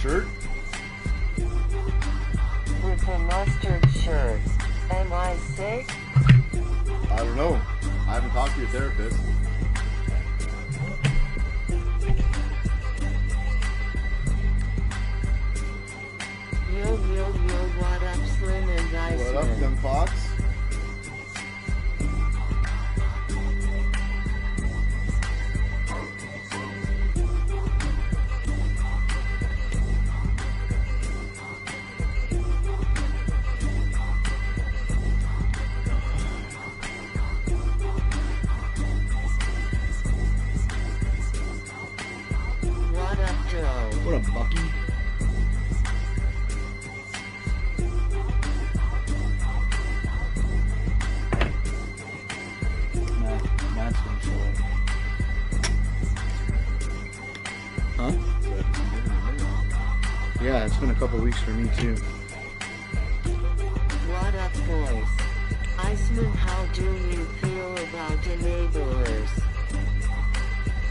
shirt? With a mustard shirt. Am I sick? I don't know. I haven't talked to your therapist. Yo, what up, Slim and Iceman? What up, young fox? What up, Joe? What up, Bucky? Matt's gonna show up. Huh? Yeah, it's been a couple weeks for me too. What up, boys? Iceman, how do you feel about enablers?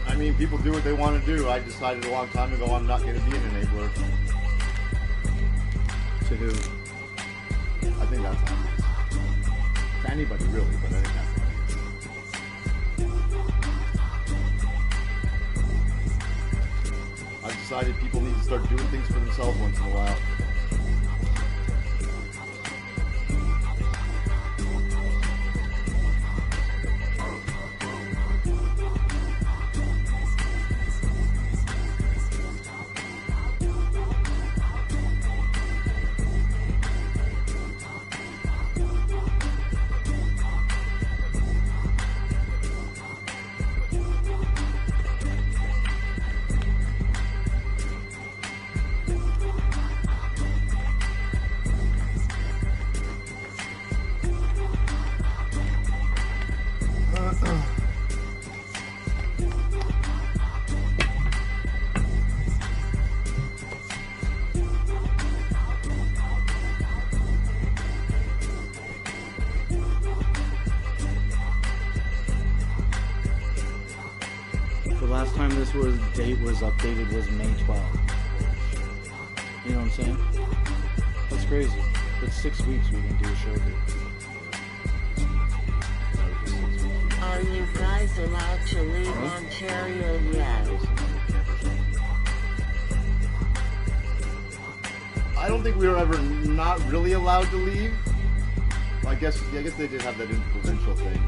I mean, people do what they want to do. I decided a long time ago I'm not going to be an enabler. To who? I think that's obvious. To anybody, really, but I think that's obvious. I've decided people need to start doing things for themselves once in a while. The last time this date was updated was May 12th. You know what I'm saying? That's crazy. It's 6 weeks we can do a show here. Are you guys allowed to leave Ontario yet? I don't think we were ever not really allowed to leave. I guess they did have that interprovincial thing.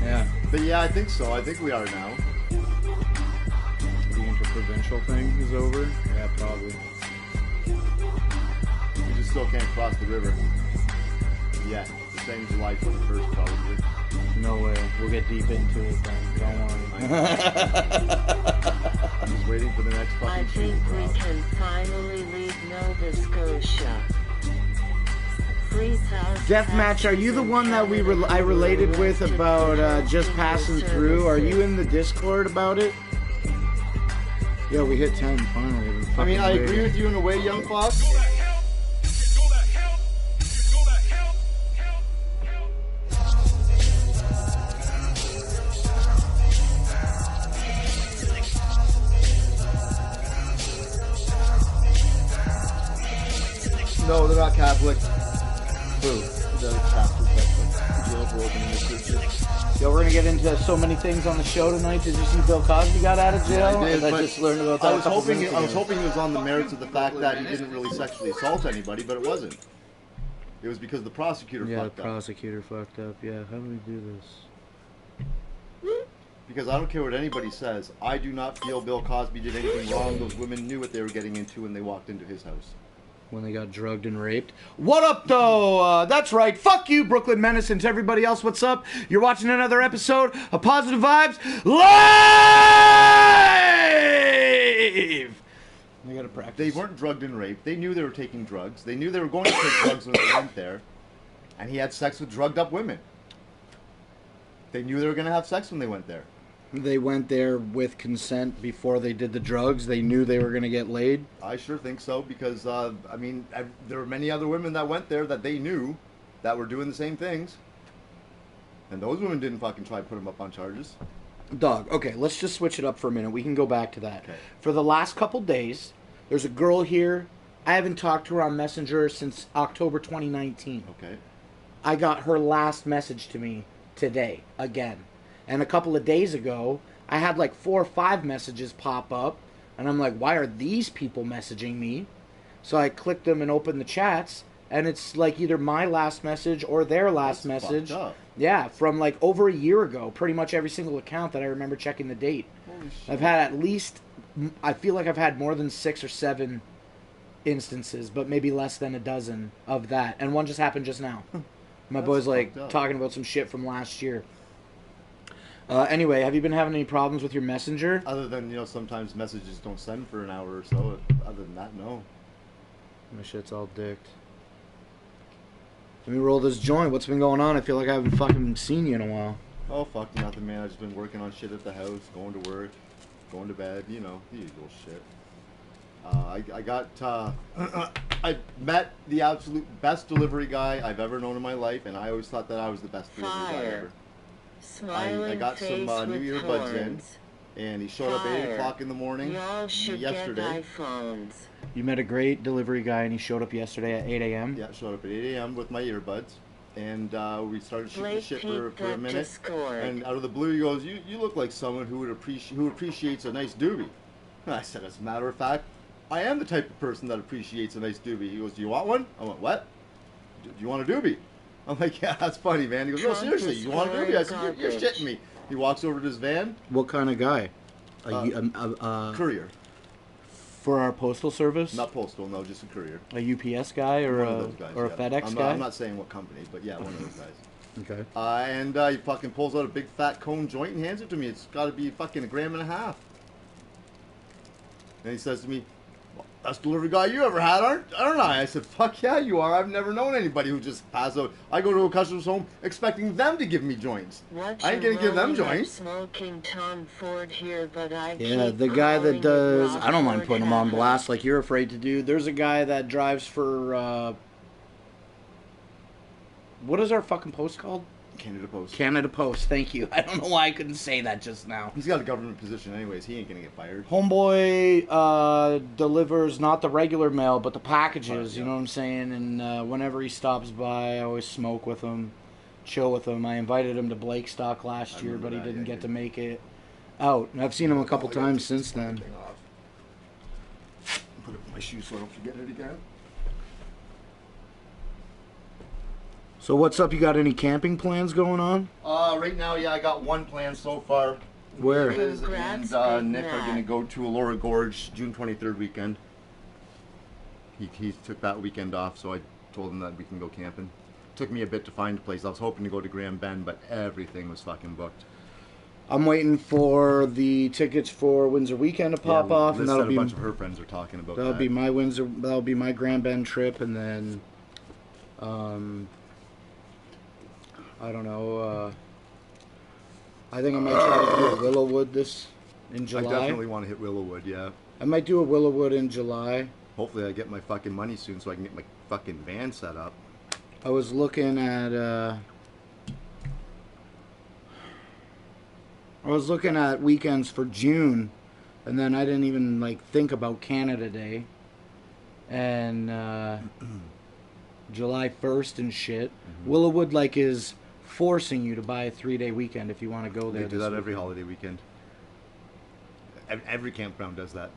Yeah. But yeah, I think so. I think we are now. The interprovincial thing is over? Yeah, probably. We just still can't cross the river. Yeah, the same July 21st probably. No way. We'll get deep into it then. Don't worry. I'm just waiting for the next fucking I think we can finally leave Nova Scotia. Deathmatch, are you the one that I related with about just passing through? Are you in the Discord about it? Yeah, we hit 10 finally. I mean, I agree with you in a way, young fox. No, they're not Catholic. Who? The pastors that jails were opening the churches. Yo, we're gonna get into so many things on the show tonight. Did you see Bill Cosby got out of jail? I did, I just learned about that. I was hoping it was on the merits of the fact that he didn't really sexually assault anybody, but it wasn't. It was because the prosecutor fucked up. Yeah, the prosecutor fucked up. Yeah, how do we do this? Because I don't care what anybody says, I do not feel Bill Cosby did anything wrong. Those women knew what they were getting into when they walked into his house. When they got drugged and raped. What up, though? That's right. Fuck you, Brooklyn Menace, and to everybody else, what's up? You're watching another episode of Positive Vibes Live! They gotta practice. They weren't drugged and raped. They knew they were taking drugs. They knew they were going to take drugs when they went there. And he had sex with drugged up women. They knew they were going to have sex when they went there. They went there with consent before they did the drugs. They knew they were going to get laid. I sure think so because, I mean, there were many other women that went there that they knew that were doing the same things. And those women didn't fucking try to put him up on charges. Dog. Okay, let's just switch it up for a minute. We can go back to that. Okay. For the last couple days, there's a girl here. I haven't talked to her on Messenger since October 2019. Okay. I got her last message to me today again. And a couple of days ago, I had like 4 or 5 messages pop up. And I'm like, why are these people messaging me? So I clicked them and opened the chats. And it's like either my last message or their last That's message. fucked up. Yeah, from like over a year ago. Pretty much every single account that I remember checking the date. Holy shit. I've had at least, I feel like I've had more than 6 or 7 instances, but maybe less than a dozen of that. And one just happened just now. My That's boy's like fucked up. talking about some shit from last year. Anyway, have you been having any problems with your messenger? Other than, sometimes messages don't send for an hour or so. Other than that, no. My shit's all dicked. Let me roll this joint. What's been going on? I feel like I haven't fucking seen you in a while. Oh, fuck nothing, man. I've just been working on shit at the house, going to work, going to bed, the usual shit. I met the absolute best delivery guy I've ever known in my life, and I always thought that I was the best delivery guy Fire. ever. Smiling I got face some with new earbuds in, horns. and he showed up at 8 Fire. o'clock in the morning Y'all should yesterday. get iPhones. You met a great delivery guy and he showed up yesterday at 8 a.m. Yeah, showed up at 8 a.m. with my earbuds, and we started shooting the Blake shit peeped for a that minute. Discord. And out of the blue, he goes, "You look like someone who appreciates a nice doobie." And I said, "As a matter of fact, I am the type of person that appreciates a nice doobie." He goes, "Do you want one?" I went, "What? Do you want a doobie?" I'm like, "Yeah, that's funny, man." He goes, "No, Trump seriously, is you want a doobie?" I said, "You're garbage. shitting me." He walks over to his van, What kind of guy? courier, For our postal service? not postal, no, just a courier. A UPS guy or One of a those guys, or a yeah. FedEx I'm guy? I'm not saying what company, but yeah, one of those guys. Okay. And he fucking pulls out a big fat cone joint and hands it to me. It's got to be fucking 1.5 grams. And he says to me, "Well, best delivery guy you ever had, aren't I?" I said, "Fuck yeah, you are. I've never known anybody who just passes out. I go to a customer's home expecting them to give me joints. What I ain't you gonna give them rolling up joints." Smoking Tom Ford here, but I Yeah, keep the guy calling that it does. Rob I don't mind Ford putting him on Happen. blast like you're afraid to do. There's a guy that drives for. What is our fucking post called? Canada Post. Canada Post. Thank you. I don't know why I couldn't say that just now. He's got a government position anyways. He ain't gonna get fired. Homeboy delivers not the regular mail, but the packages. Yeah. You know what I'm saying? And whenever he stops by, I always smoke with him, chill with him. I invited him to Blake Stock last I year, remember but he that, didn't yeah, get you to did. make it out. And I've seen him a couple Oh, I gotta times take since this then. thing off. Put it in my shoes so I don't forget it again. So what's up? You got any camping plans going on? Right now, yeah, I got one plan so far. Where? Liz Congrats, and Big Nick are Mac. going to go to Elora Gorge June 23rd weekend. He took that weekend off, so I told him that we can go camping. Took me a bit to find a place. I was hoping to go to Grand Bend, but everything was fucking booked. I'm waiting for the tickets for Windsor weekend to pop off, Liz and said that'll a be bunch of her friends are talking about that'll that. be my Windsor. That'll be my Grand Bend trip, and then, I don't know. I think I might try to do a Willowwood in I July. definitely want to hit Willowwood, yeah. I might do a Willowwood in July. Hopefully I get my fucking money soon so I can get my fucking van set up. I was looking at weekends for June, and then I didn't even think about Canada Day and July 1st and shit. Willowwood is forcing you to buy a 3-day weekend if you want to go there. They do this that every weekend. holiday weekend. Every campground does that.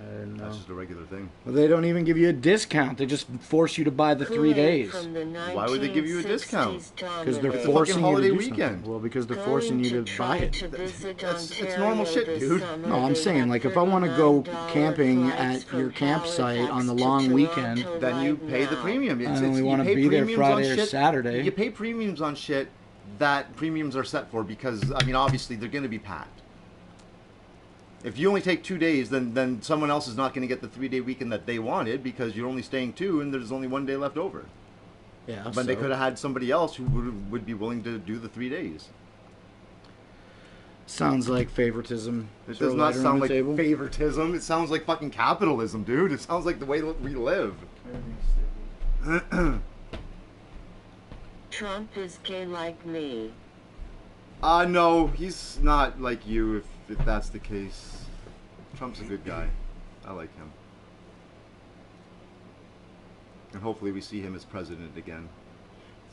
I don't know. That's just a regular thing. Well, they don't even give you a discount. They just force you to buy the 3 days. Why would they give you a discount? Because they're It's a forcing fucking you holiday to do weekend. something. Well, because they're forcing you to buy it. It's normal shit, dude. No, I'm saying, if I want to go camping at your campsite on the long weekend, Then you pay the premium. I only you want to pay be there premiums on Friday or shit- Saturday. You pay premiums on shit that premiums are set for because, obviously they're going to be packed. If you only take 2 days, then someone else is not going to get the 3-day weekend that they wanted because you're only staying 2 and there's only 1 day left over. Yeah, But they could have had somebody else who would be willing to do the 3 days. Sounds like favoritism. It Throw does a not lighter on sound the like table. favoritism. It sounds like fucking capitalism, dude. It sounds like the way we live. Trump is gay like me. No, he's not like you. If that's the case, Trump's a good guy. I like him, and hopefully we see him as president again.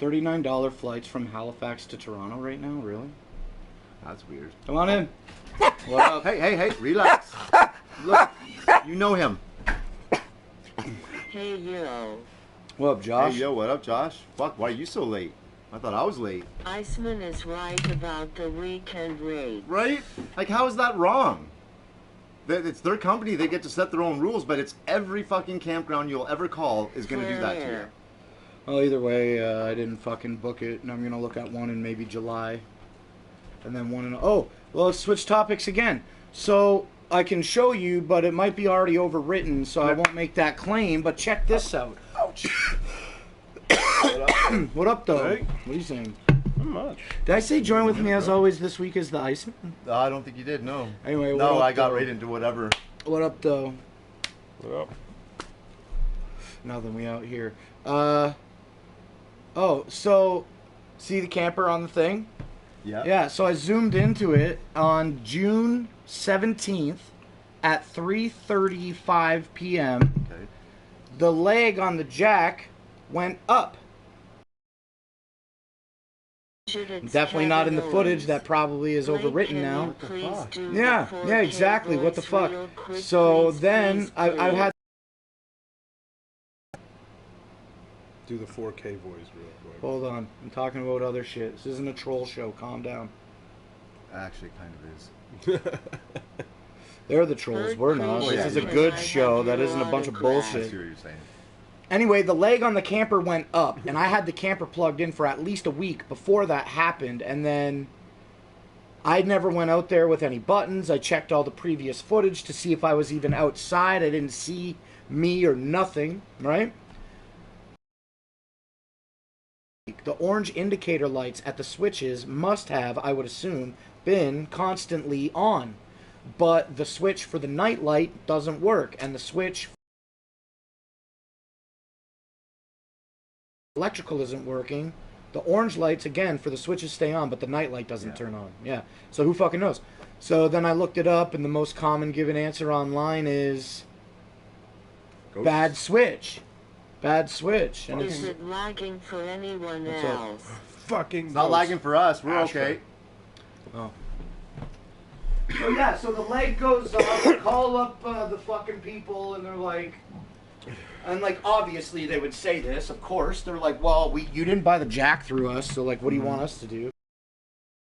$39 flights from Halifax to Toronto right now. Really? That's weird. Come on in. What up? Hey, relax. Look, you know him. Hey yo. What up, Josh? Hey, yo, what up, Josh? Fuck, why are you so late? I thought I was late. Iceman is right about the weekend rate. Right? Like, how is that wrong? It's their company, they get to set their own rules, but it's every fucking campground you'll ever call is gonna do that to you. Well, either way, I didn't fucking book it, and I'm gonna look at one in maybe July. And then one in... Oh, well, let's switch topics again. So, I can show you, but it might be already overwritten, so I won't make that claim, but check this out. Ouch. What up, though? Hey. What are you saying? Not much. Did I say join with me as always this week is the Iceman? I don't think you did, no. Anyway, what No, up, I got though? right into whatever. What up, though? What up? Nothing, we out here. Oh, so, see the camper on the thing? Yeah? Yeah, so I zoomed into it on June 17th at 3:35 p.m. Okay. The leg on the jack went up. Definitely not in the footage. That probably is overwritten now. Yeah, exactly. What the fuck? So then I've had... Do the 4K voice real quick. Hold on. I'm talking about other shit. This isn't a troll show. Calm down. Actually, kind of is. They're the trolls. We're not. Oh, This yeah, is a you're good right. show. That isn't a bunch of I bullshit. see what you're saying. Anyway, the leg on the camper went up, and I had the camper plugged in for at least a week before that happened, and then I never went out there with any buttons. I checked all the previous footage to see if I was even outside. I didn't see me or nothing, right? The orange indicator lights at the switches must have, I would assume, been constantly on, but the switch for the night light doesn't work, and the switch electrical isn't working. The orange lights, again, for the switches stay on, but the night light doesn't turn on. Yeah. So who fucking knows? So then I looked it up, and the most common given answer online is Ghosts. bad switch. Bad switch. And Is it lagging for anyone What's up? else? Fucking. It's not lagging for us. We're okay. Oh. So yeah, so the leg goes up, I call up the fucking people, and they're like, and like obviously they would say this, of course. They're like, well, you didn't buy the jack through us, so like, what do you want us to do?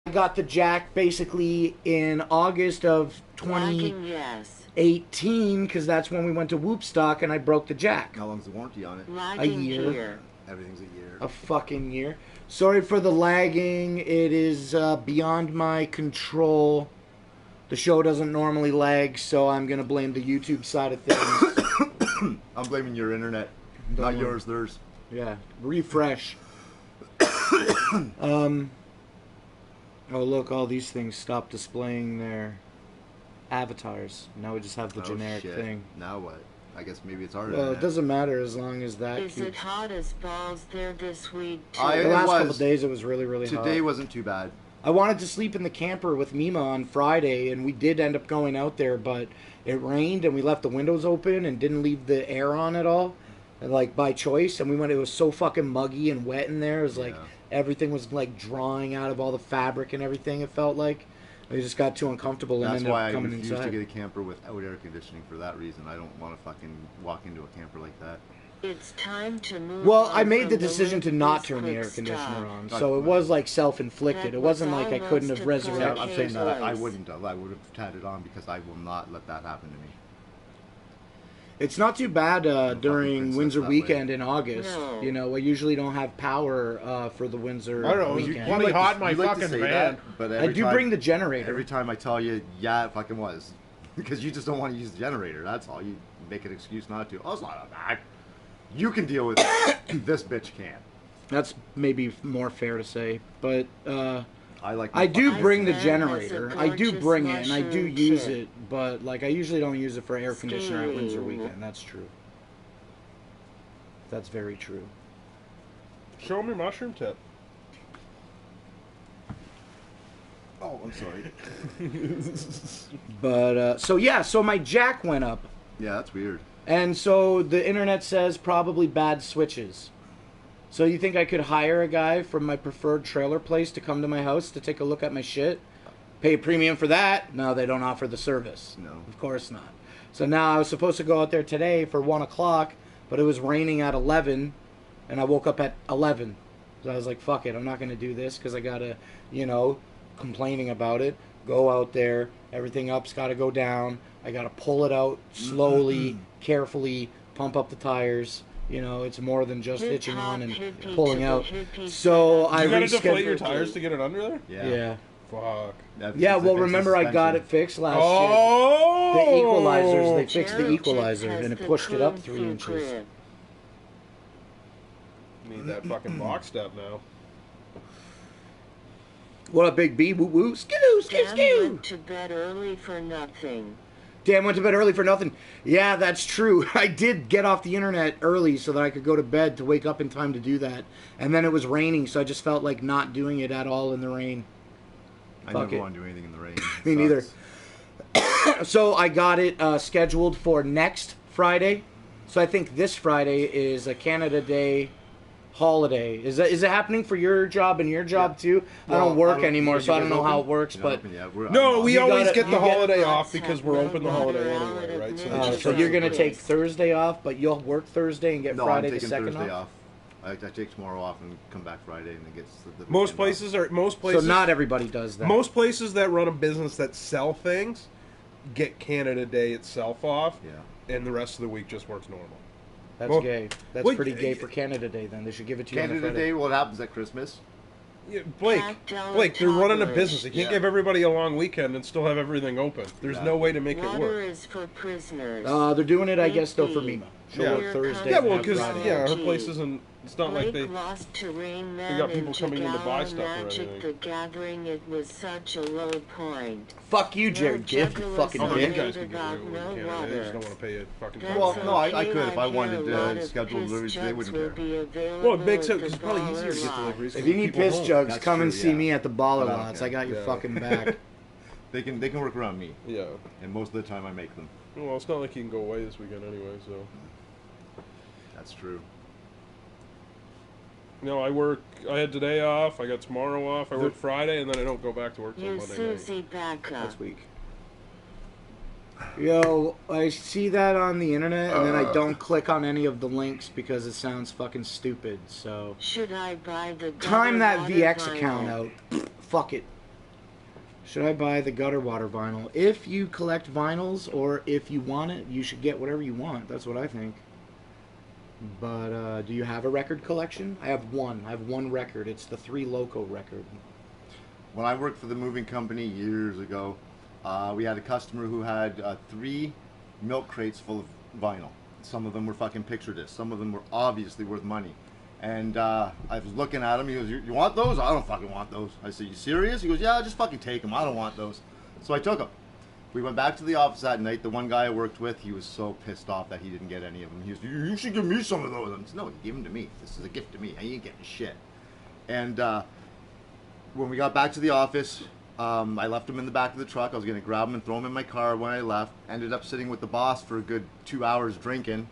I got the jack basically in August of Lagging, yes. 2018, because that's when we went to Whoopstock and I broke the jack. How long's the warranty on it? Lagging year. here. Everything's a year. A fucking year. Sorry for the lagging. It is beyond my control. The show doesn't normally lag, so I'm going to blame the YouTube side of things. I'm blaming your internet, not yours, theirs. Yeah, refresh. Oh, look, all these things stop displaying their avatars. Now we just have the generic shit. thing. Now what? I guess maybe it's our Well, internet. it doesn't matter as long as that Is keeps... it hot as balls there this week, too? I- The It last couple was. days it was really, really hot. Today wasn't too bad. I wanted to sleep in the camper with Mima on Friday, and we did end up going out there, but it rained, and we left the windows open and didn't leave the air on at all, like by choice. And we went. It was so fucking muggy and wet in there. It was like everything was like drawing out of all the fabric and everything. It felt like we just got too uncomfortable and That's ended why up I coming refuse inside. to get a camper without air conditioning for that reason. I don't want to fucking walk into a camper like that. It's time to move Well, on I made the from decision to lit not this turn the quick air conditioner stuff. on, That's so it fine. was like self-inflicted. That It wasn't was like I couldn't have almost a resurrected. I'm Okay, saying that I boys. wouldn't have. I would have had it on because I will not let that happen to me. It's not too bad during princess Windsor that way. weekend in August. No. You know, we usually don't have power for the Windsor I don't know, weekend. Plenty like hot to- in my you like to fucking say van. that, but I every do time, bring the generator. Every time I tell you, yeah, it fucking was. Because you just don't want to use the generator. That's all. You make an excuse not to. Oh, it's not bad. You can deal with it. This bitch can't. That's maybe more fair to say, but I like. I do fucking- bring the Iceman has a generator. I do gorgeous bring it, and I do mushroom use tip. it, but like I usually don't use it for air conditioner at Windsor Screw. weekend. That's true. That's very true. Show me mushroom tip. Oh, I'm sorry. But, so my jack went up. Yeah, that's weird. And so the internet says probably bad switches. So you think I could hire a guy from my preferred trailer place to come to my house to take a look at my shit? Pay a premium for that? No, they don't offer the service. No. Of course not. So now I was supposed to go out there today for 1 o'clock, but it was raining at 11, and I woke up at 11. So I was like, fuck it, I'm not going to do this because I got to, complaining about it, go out there, everything up's got to go down. I got to pull it out slowly, carefully, pump up the tires. It's more than just hitching on and pulling out. So I You gotta rescheduled. deflate your tires to get it under there? Yeah. Fuck. Yeah, well, remember I got it fixed last year. Oh! The equalizers, they fixed the equalizer, and it pushed it up 3 inches. Need that fucking box step now. What up, Big B? Woo woo. Skoo, skoo, Dan skoo. went to bed early for nothing. Dan went to bed early for nothing. Yeah, that's true. I did get off the internet early so that I could go to bed to wake up in time to do that. And then it was raining, so I just felt like not doing it at all in the rain. I never want to do anything in the rain. Me neither. So I got it scheduled for next Friday. So I think this Friday is a Canada Day holiday. Is it happening for your job and your job too? Well, I don't work I don't- anymore, you so I guys don't know how it open? works. You're not But open yet. We're- No, we You always gotta- get the you gotta- holiday off because we're open the holiday anyway, right? So, Oh, so you're gonna take Thursday off, but you'll work Thursday and get No, Friday I'm the taking second Thursday off. off. I take tomorrow off and come back Friday, and it gets the most weekend off. places So not everybody does that. most places that run a business that sell things get Canada Day itself off, Yeah. and the rest of the week just works normal. That's Well, gay. That's well, pretty gay for Canada Day. Then they should give it to you on a Canada Friday. Day, what happens at Christmas? Yeah, Blake, they're running a business. They can't Yeah. give everybody a long weekend and still have everything open. There's no way to make it Water work. is for prisoners. They're doing it, I guess, though, for Mima. She'll Yeah. work Thursday. Yeah, and well, have because Friday. her place isn't. It's not like they. Blake lost to Rain Man they got people and coming in to buy Juggalo stuff or Magic anything. the Gathering. It was such a low point. Fuck you, Jared Giff, you Juggalos fucking Oh, no, are you dick. guys can get about away with no it in Canada. They water. just don't want to pay you fucking. That's Well, no, I okay, could if I hear wanted a to lot of schedule piss deliveries, they jugs wouldn't will care. be available Well, it makes at it because the it's probably Baller easier to get Lot. deliveries. If you need People piss home. jugs, That's come true, and see yeah. me at the But baller I don't lots. care. I got your Yeah. fucking back. They can work around me, Yeah. and most of the time I make them. Well, it's not like you can go away this weekend anyway, so. That's true. No, I had today off, I got tomorrow off, I work Friday, and then I don't go back to work till You Monday night. Susie back up. This week. Yo, I see that on the internet, and then I don't click on any of the links because it sounds fucking stupid, so... Should I buy the Time gutter that water VX vinyl? account out. Fuck it. Should I buy the gutter water vinyl? If you collect vinyls, or if you want it, you should get whatever you want. That's what I think. But, do you have a record collection? I have one. I have one record. It's the 3 Loco record. When I worked for the moving company years ago, we had a customer who had 3 milk crates full of vinyl. Some of them were fucking picture discs. Some of them were obviously worth money. And I was looking at him. He goes, you want those? I don't fucking want those. I said, you serious? He goes, yeah, just fucking take them. I don't want those. So I took them. We went back to the office that night. The one guy I worked with, he was so pissed off that he didn't get any of them. He was, you should give me some of those. I said, no, you give them to me. This is a gift to me. I ain't getting shit. And when we got back to the office, I left them in the back of the truck. I was going to grab them and throw them in my car when I left. Ended up sitting with the boss for a good 2 hours drinking.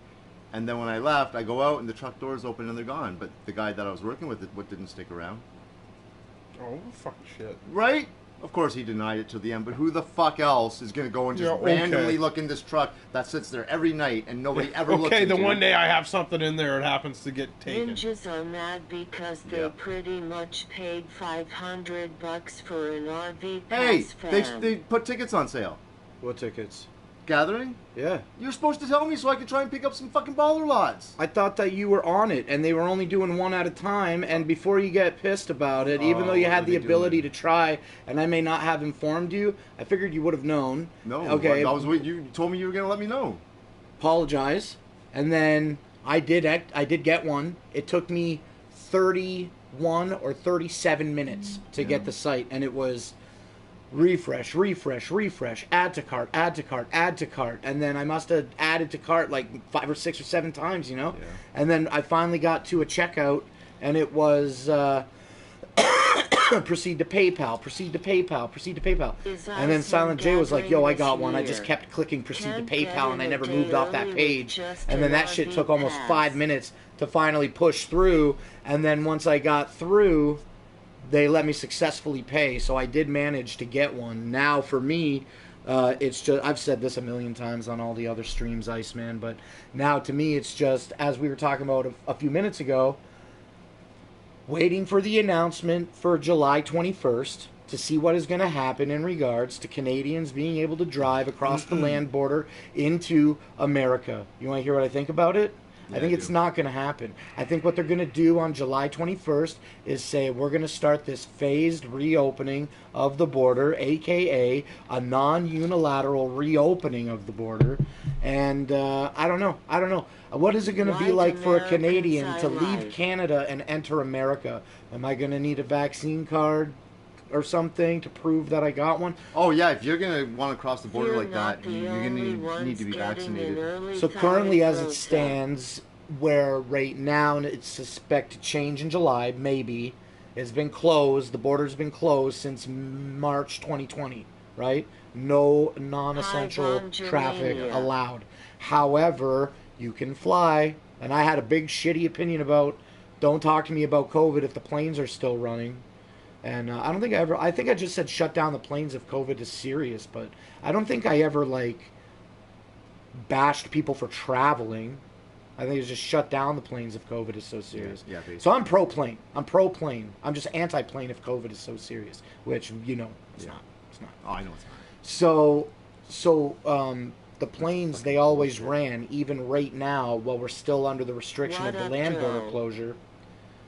And then when I left, I go out and the truck doors open and they're gone. But the guy that I was working with, didn't stick around. Oh, fucking shit. Right? Of course he denied it to the end, but who the fuck else is going to go and just Yeah, okay. randomly look in this truck that sits there every night and nobody ever looks Okay, into the it? one day I have something in there, it happens to get taken. Ninjas are mad because they Yeah. pretty much paid $500 for an RV Hey, pass they put tickets on sale. What tickets? Gathering? Yeah. You're supposed to tell me so I could try and pick up some fucking baller lots. I thought that you were on it, and they were only doing one at a time, and before you get pissed about it, even though you what had are the they ability doing? to try, and I may not have informed you, I figured you would have known. No, Okay. I was waiting. You told me you were going to let me know. Apologize. And then I did get one. It took me 31 or 37 minutes to get the site, and it was refresh, add to cart, and then I must have added to cart like 5 or 6 or 7 times, Yeah. And then I finally got to a checkout, and it was proceed to PayPal, proceed to PayPal, proceed to PayPal. Is And then Iceman Silent J was like, yo, I got gathering one. I this just year? kept clicking proceed to Can't get PayPal, and I in a never day moved off that early with page. just And then an that shit RV took almost pass. 5 minutes to finally push through. And then once I got through, they let me successfully pay. So I did manage to get one. Now for me, it's just, I've said this a million times on all the other streams, Iceman, but now to me it's just, as we were talking about a few minutes ago, waiting for the announcement for July 21st to see what is going to happen in regards to Canadians being able to drive across the land border into America. You want to hear what I think about it? I think it's not going to happen. I think what they're going to do on July 21st is say we're going to start this phased reopening of the border, aka a non-unilateral reopening of the border. And I don't know. What is it going to be White like for a Americans Canadian I to leave like. Canada and enter America? Am I going to need a vaccine card or something to prove that I got one? Oh yeah, if you're gonna want to cross the border You're like not that, the you're gonna only need ones to be getting an vaccinated. early So currently, as it childhood stands, where right now it's suspected to change in July, maybe, it's been closed. The border's been closed since March 2020, right? No non-essential Hi, traffic Bonjamania. allowed. However, you can fly, and I had a big shitty opinion about, don't talk to me about COVID if the planes are still running. And I don't think I think I just said shut down the planes if COVID is serious, but I don't think I ever, like, bashed people for traveling. I think it's just shut down the planes if COVID is so serious. Yeah, basically. So I'm pro-plane. I'm just anti-plane if COVID is so serious, which, you know, it's Yeah. not. It's not. Oh, I know it's not. So the planes, they always ran, even right now, while we're still under the restriction What of the up, land border Joe? closure.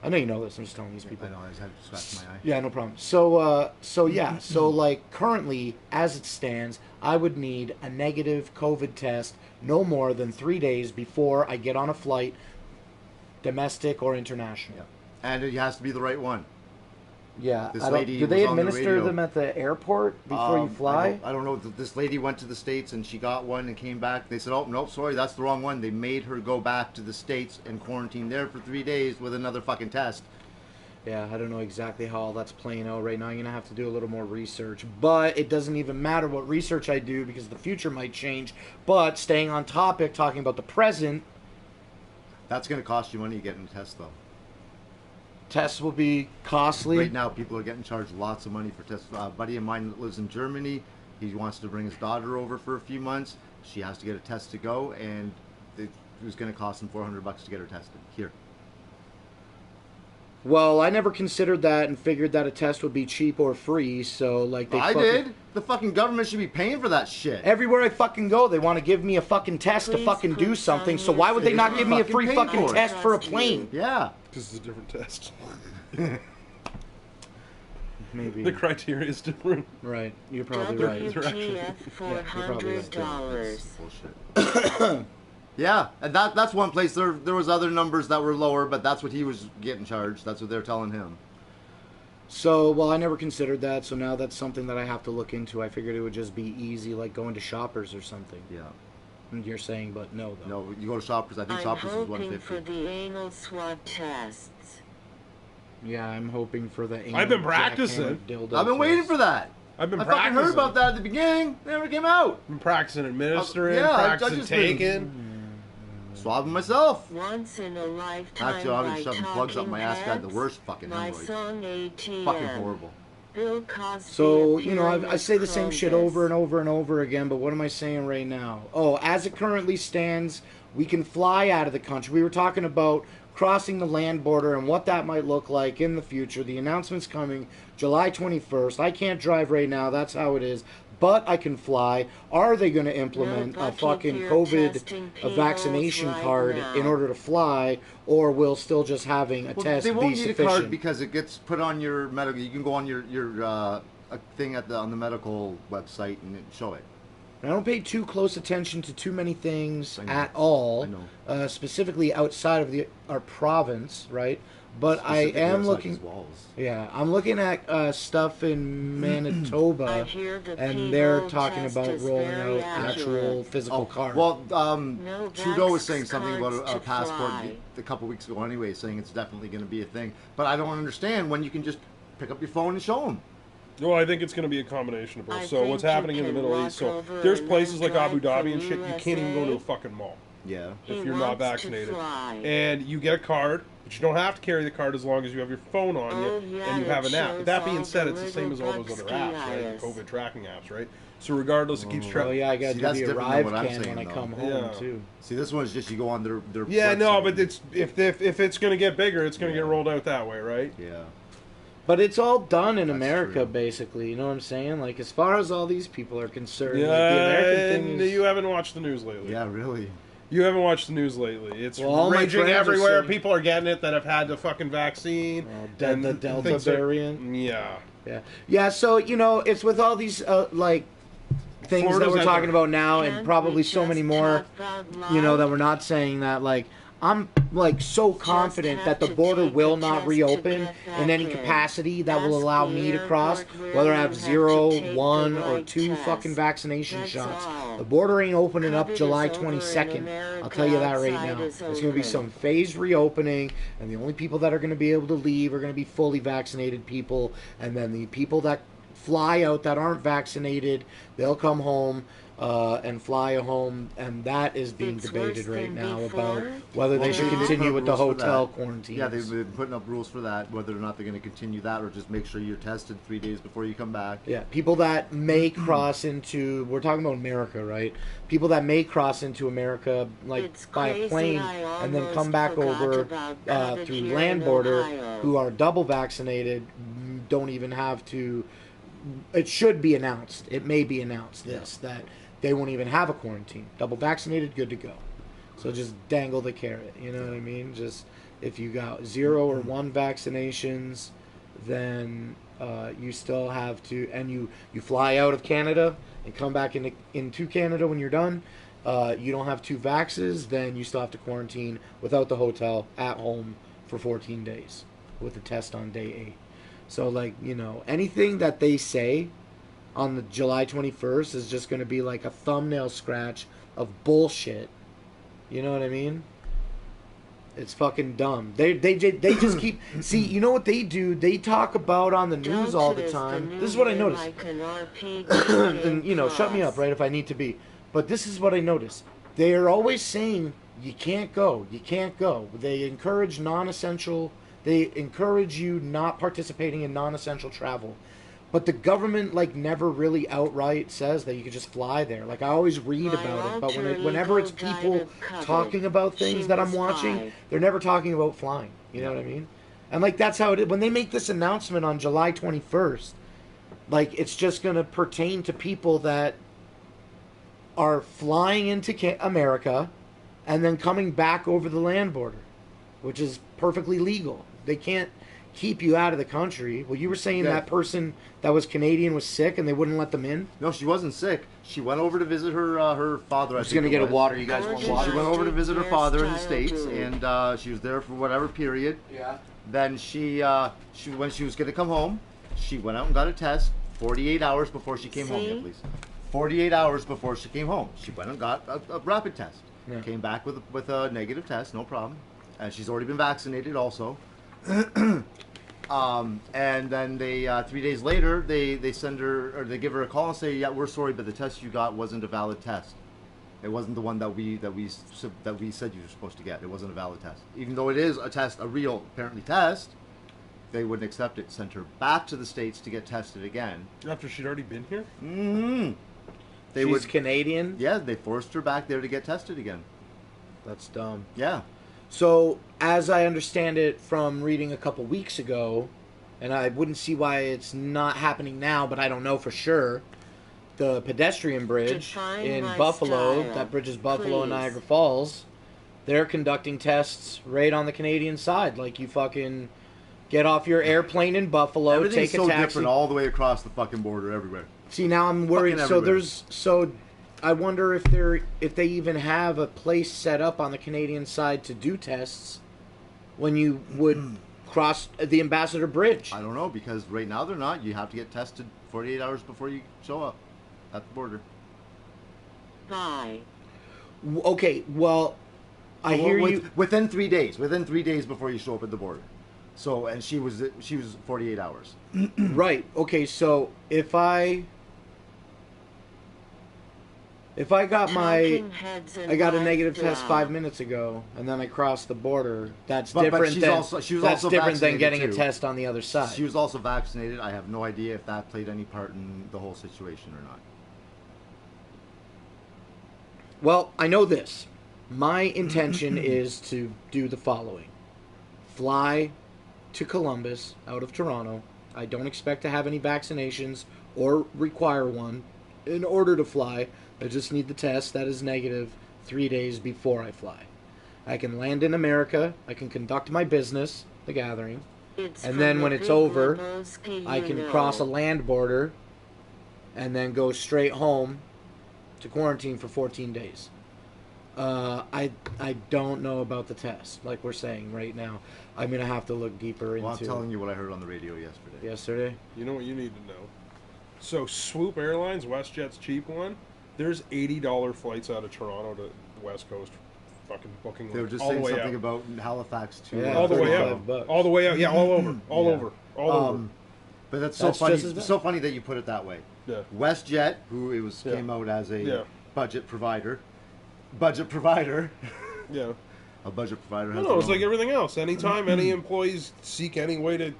I know you know this. I'm just telling these people. I know. I just had to scratch my eye. Yeah, no problem. So yeah, so like currently, as it stands, I would need a negative COVID test no more than 3 days before I get on a flight, domestic or international. Yeah. And it has to be the right one. Yeah. This I don't- lady do they was on the administer radio. them at the airport before you fly? I don't know. This lady went to the States and she got one and came back. They said, oh, no, sorry, that's the wrong one. They made her go back to the States and quarantine there for 3 days with another fucking test. Yeah, I don't know exactly how all that's playing out right now. I'm going to have to do a little more research. But it doesn't even matter what research I do because the future might change. But staying on topic, talking about the present, That's going to cost you money getting a test, though. tests will be costly. Right now, people are getting charged lots of money for tests. A buddy of mine that lives in Germany, he wants to bring his daughter over for a few months. She has to get a test to go, and it was going to cost him $400 to get her tested here. Well, I never considered that and figured that a test would be cheap or free. So, like, I did. The fucking government should be paying for that shit. Everywhere I fucking go, they want to give me a fucking test to Please fucking do put something. down So your why would they not give me a fucking free pay fucking for it. test for a Trust you. plane? Yeah. This is a different test. Maybe. The criteria is different. Right. You're probably right. WTF probably right. $400. Bullshit. Yeah, and that's one place. There was other numbers that were lower, but that's what he was getting charged. That's what they're telling him. So, well, I never considered that. So now that's something that I have to look into. I figured it would just be easy, like going to Shoppers or something. Yeah. And you're saying, but no, though. No, you go to Shoppers. I think I'm Shoppers is hoping for 150. the anal swab tests. Yeah, I'm hoping for the. I've been anal practicing. jackhammer dildo I've been waiting test. for that. I've been I fucking practicing. heard about that at the beginning. It never came out. I've been practicing administering, Yeah, I practicing just been- taking. Swabbing myself. Once in a lifetime. Actually, I've by been shoving plugs up my ass. Talking Got the Heads, worst fucking My hemorrhoids. song ATM. Fucking horrible. Bill Cosby So, you know, appearing I say the as same shit Clovis. over and over and over again, but what am I saying right now? Oh, as it currently stands, we can fly out of the country. We were talking about crossing the land border and what that might look like in the future. The announcement's coming July 21st. I can't drive right now. That's how it is. But I can fly. Are they going to implement No, a but fucking you're COVID testing a vaccination pills right card now. in order to fly, or will still just having a Well, test they be won't need sufficient? a card because it gets put on your medical. You can go on your a thing on the medical website and show it. I don't pay too close attention to too many things I know. at all, I know. specifically outside of our province, right? But I Specifically am outside looking. these walls. Yeah, I'm looking at stuff in Manitoba, I hear the and they're Pivo talking test about is rolling very out accurate. actual physical cards. Well, No Trudeau was vax saying something about cards a to passport fly. a couple weeks ago anyway, saying it's definitely going to be a thing. But I don't understand when you can just pick up your phone and show them. No, I think it's going to be a combination of both. I So what's think you happening in the can Middle walk East? So over there's and places then like Abu drive Dhabi and from shit. You can't even go to a USA. fucking mall Yeah. He if you're not wants to vaccinated. fly. And you get a card, but you don't have to carry the card as long as you have your phone on Oh, you yeah, and you have it an app. But shows that being all said, the it's the same as all those little other apps, right? bugsky The eyes. COVID tracking apps, right? So regardless, it keeps track. Oh yeah, I gotta See, do that's the different than arrive what I'm can saying, when I though. come home Yeah. too. See, this one's just you go on their Yeah, no, website but and- it's if it's going to get bigger, it's going to Yeah. get rolled out that way, right? yeah. But it's all done in That's America, true. basically. You know what I'm saying? Like, as far as all these people are concerned, Yeah, like, the American thing and is... you haven't watched the news lately. Yeah, really. You haven't watched the news lately. It's Well, all my raging friends are everywhere. saying- People are getting it that have had the fucking vaccine. Oh, the Delta things are- variant. Yeah. Yeah, so, you know, it's with all these, like, things Florida's that we're at talking the- about now, and Can't probably we so many just more, talk about you know, life? that we're not saying that, like, I'm, like, so confident that the border will not reopen in any capacity that will allow me to cross, whether I have 0, 1, or 2 fucking vaccination shots. The border ain't opening up July 22nd. I'll tell you that right now. There's going to be some phased reopening, and the only people that are going to be able to leave are going to be fully vaccinated people, and then the people that fly out that aren't vaccinated, they'll come home and fly home, and that is being It's debated worse right than now before. about whether they Well, should they continue put with the rules for hotel that. quarantines. Yeah, they've been putting up rules for that, whether or not they're going to continue that or just make sure you're tested 3 days before you come back. Yeah, people that may cross into, we're talking about America, right? People that may cross into America, like It's by a crazy, plane, I and then almost come back forgot over about COVID through here land in border, Ohio. who are double vaccinated, don't even have to. It should be announced. It may be announced that they won't even have a quarantine. Double vaccinated, good to go. So just dangle the carrot. You know what I mean? Just if you got 0 or 1 vaccinations, then you still have to, and you fly out of Canada and come back into Canada when you're done. You don't have 2 vaxes, then you still have to quarantine without the hotel at home for 14 days with a test on day 8. So, like, you know, anything that they say on the July 21st is just going to be like a thumbnail scratch of bullshit. You know what I mean? It's fucking dumb. They just keep... See, you know what they do? They talk about on the news all the time. This is what I noticed. And, you know, shut me up, right, if I need to be. But this is what I noticed. They are always saying, you can't go. You can't go. They encourage non-essential... They encourage you not participating in non-essential travel. But the government, like, never really outright says that you could just fly there. Like, I always read My about it, but alter whenever it's ego people died of COVID. talking about things She that I'm was watching, 5. they're never talking about flying. You know what I mean? And, like, that's how it is. When they make this announcement on July 21st, like, it's just going to pertain to people that are flying into America and then coming back over the land border, which is perfectly legal. They can't keep you out of the country. Well, you were saying Yeah. that person that was Canadian was sick and they wouldn't let them in? No, she wasn't sick. She went over to visit her father. I'm just going to get a water. You guys She- want She water? went over to visit her father in the Hairstyle States, too. and she was there for whatever period. Yeah. Then she when she was going to come home, she went out and got a test 48 hours before she came home. See? Yeah, please. 48 hours before she came home, she went and got a rapid test. Yeah. Came back with a negative test, no problem. And she's already been vaccinated also. And then they 3 days later they send her, or they give her a call and say, yeah, we're sorry, but the test you got wasn't a valid test. It wasn't the one that we said you were supposed to get. It wasn't a valid test, even though it is a test, a real apparently test. They wouldn't accept it. Sent her back to the States to get tested again. After she'd already been here? Mm-hmm. They She's would, Canadian? yeah, they forced her back there to get tested again. That's dumb. Yeah. So, as I understand it from reading a couple weeks ago, and I wouldn't see why it's not happening now, but I don't know for sure, the pedestrian bridge Define in my Buffalo, style, that bridges Buffalo and please. Niagara Falls, they're conducting tests right on the Canadian side. Like, you fucking get off your airplane in Buffalo, Everything's take a so taxi. different all the way across the fucking border everywhere. See, now I'm worried. Fucking So everywhere. I wonder if they even have a place set up on the Canadian side to do tests when you would cross the Ambassador Bridge. I don't know, because right now they're not. You have to get tested 48 hours before you show up at the border. Bye. Okay, well, I hear you. Within 3 days. Within 3 days before you show up at the border. So, and she was 48 hours. Right. Okay, so if I got I got a negative test 5 minutes ago, and then I crossed the border. That's different. She was also different than getting too. a test on the other side. She was also vaccinated. I have no idea if that played any part in the whole situation or not. Well, I know this. My intention is to do the following: fly to Columbus out of Toronto. I don't expect to have any vaccinations or require one in order to fly. I just need the test that is negative 3 days before I fly. I can land in America. I can conduct my business, the gathering. And then when it's over, I can cross a land border and then go straight home to quarantine for 14 days. I don't know about the test, like we're saying right now. I'm going to have to look deeper into... Well, I'm telling you what I heard on the radio yesterday. Yesterday? You know what you need to know? So Swoop Airlines, WestJet's cheap one, there's $80 flights out of Toronto to the West Coast fucking booking. They were just all saying the way something out. about Halifax too. Yeah, all the way out. $35. All the way out. Yeah, all over. All over. All over. But that's That's so funny. just as bad. So funny that you put it that way. Yeah. WestJet, who Yeah. came out as a Yeah. budget provider. Yeah. A budget provider. Has No, their it's own- like everything else. Anytime any employees seek any way to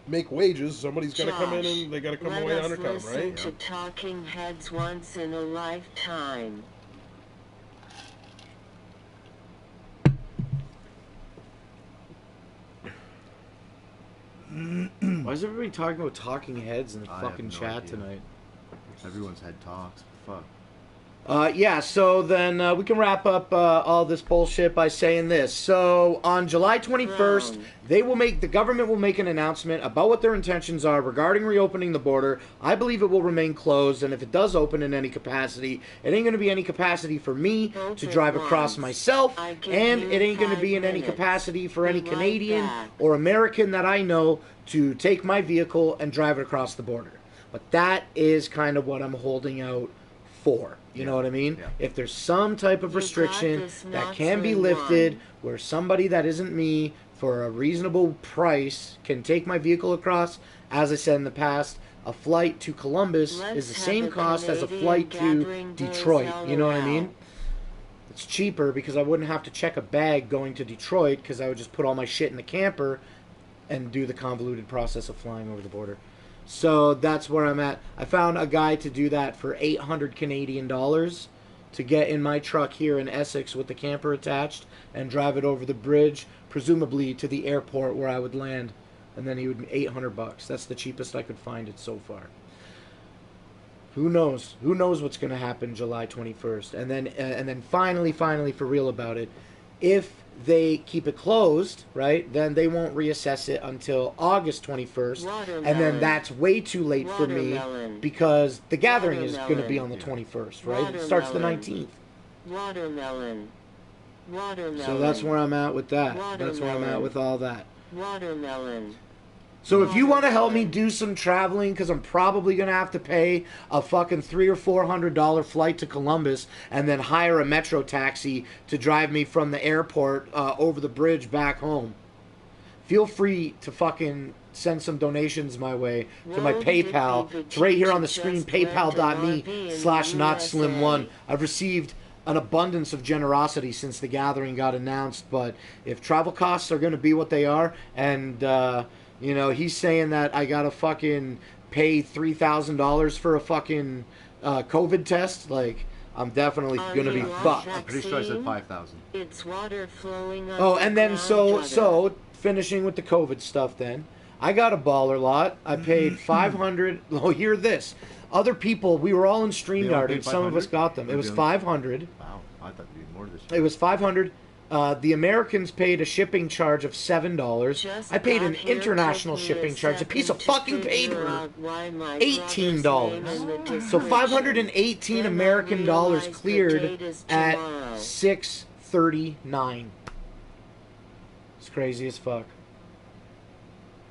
make wages, somebody's got to come in and they got to come away to undercut them, listen right? to Talking Heads once in a lifetime. Why is everybody talking about talking heads in the I have fucking no chat idea. tonight? Everyone's head talks. Fuck. Yeah, so then we can wrap up all this bullshit by saying this. So on July 21st, the government will make an announcement about what their intentions are regarding reopening the border. I believe it will remain closed, and if it does open in any capacity, it ain't going to be any capacity for me to drive across myself, and it ain't going to be in any capacity for any Canadian or American that I know to take my vehicle and drive it across the border. But that is kind of what I'm holding out for. You know what I mean? Yeah. If there's some type of restriction that can be lifted where somebody that isn't me for a reasonable price can take my vehicle across, as I said in the past, a flight to Columbus is the same cost as a flight to Detroit. You know what I mean? It's cheaper because I wouldn't have to check a bag going to Detroit because I would just put all my shit in the camper and do the convoluted process of flying over the border. So that's where I'm at. I found a guy to do that for 800 Canadian dollars to get in my truck here in Essex with the camper attached and drive it over the bridge, presumably to the airport where I would land. And then he would $800. That's the cheapest I could find it so far. Who knows? Who knows what's going to happen July 21st? And then finally, for real about it, if they keep it closed, right, then they won't reassess it until August 21st. And then that's way too late for me because the gathering is going to be on the 21st, right? It starts the 19th. Watermelon. So that's where I'm at with that. That's where I'm at with all that. Watermelon. So if you want to help me do some traveling, because I'm probably going to have to pay a fucking $300 or $400 flight to Columbus and then hire a metro taxi to drive me from the airport over the bridge back home, feel free to fucking send some donations my way to my PayPal. It's right here on the screen, paypal.me/notslim1. I've received an abundance of generosity since the gathering got announced, but if travel costs are going to be what they are, and you know, he's saying that I gotta fucking pay $3,000 for a fucking COVID test. Like, I'm definitely gonna be fucked. I'm pretty sure I said 5,000. It's water flowing on Oh, and then so finishing with the COVID stuff. Then I got a baller lot. I paid $500. Oh, hear this. Other people, we were all in StreamYard, and some of us got them. It was $500. Wow, I thought it'd be more this year. It was $500. The Americans paid a shipping charge of $7. I paid an international shipping charge, a piece of fucking paper, $18. So 518 American dollars cleared at 6:39. It's crazy as fuck.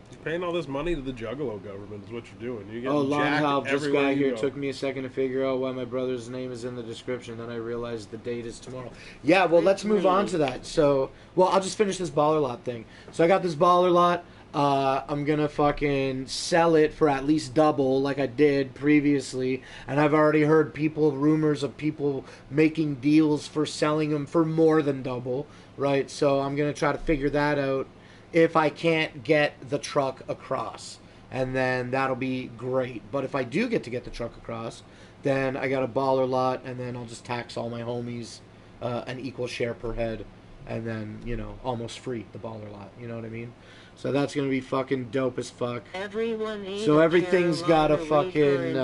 You're paying all this money to the juggalo government is what you're doing. You're getting Oh, long jacked help. This everywhere guy you here go. took me a second to figure out why my brother's name is in the description. Then I realized the date is tomorrow. Yeah, well, let's move on to that. So, well, I'll just finish this baller lot thing. So I got this baller lot. I'm gonna fucking sell it for at least double like I did previously. And I've already heard rumors of people making deals for selling them for more than double, right? So I'm gonna try to figure that out if I can't get the truck across. And then that'll be great. But if I do get the truck across, then I got a baller lot, and then I'll just tax all my homies an equal share per head, and then, you know, almost free the baller lot. You know what I mean? So that's gonna be fucking dope as fuck. So everything's got a fucking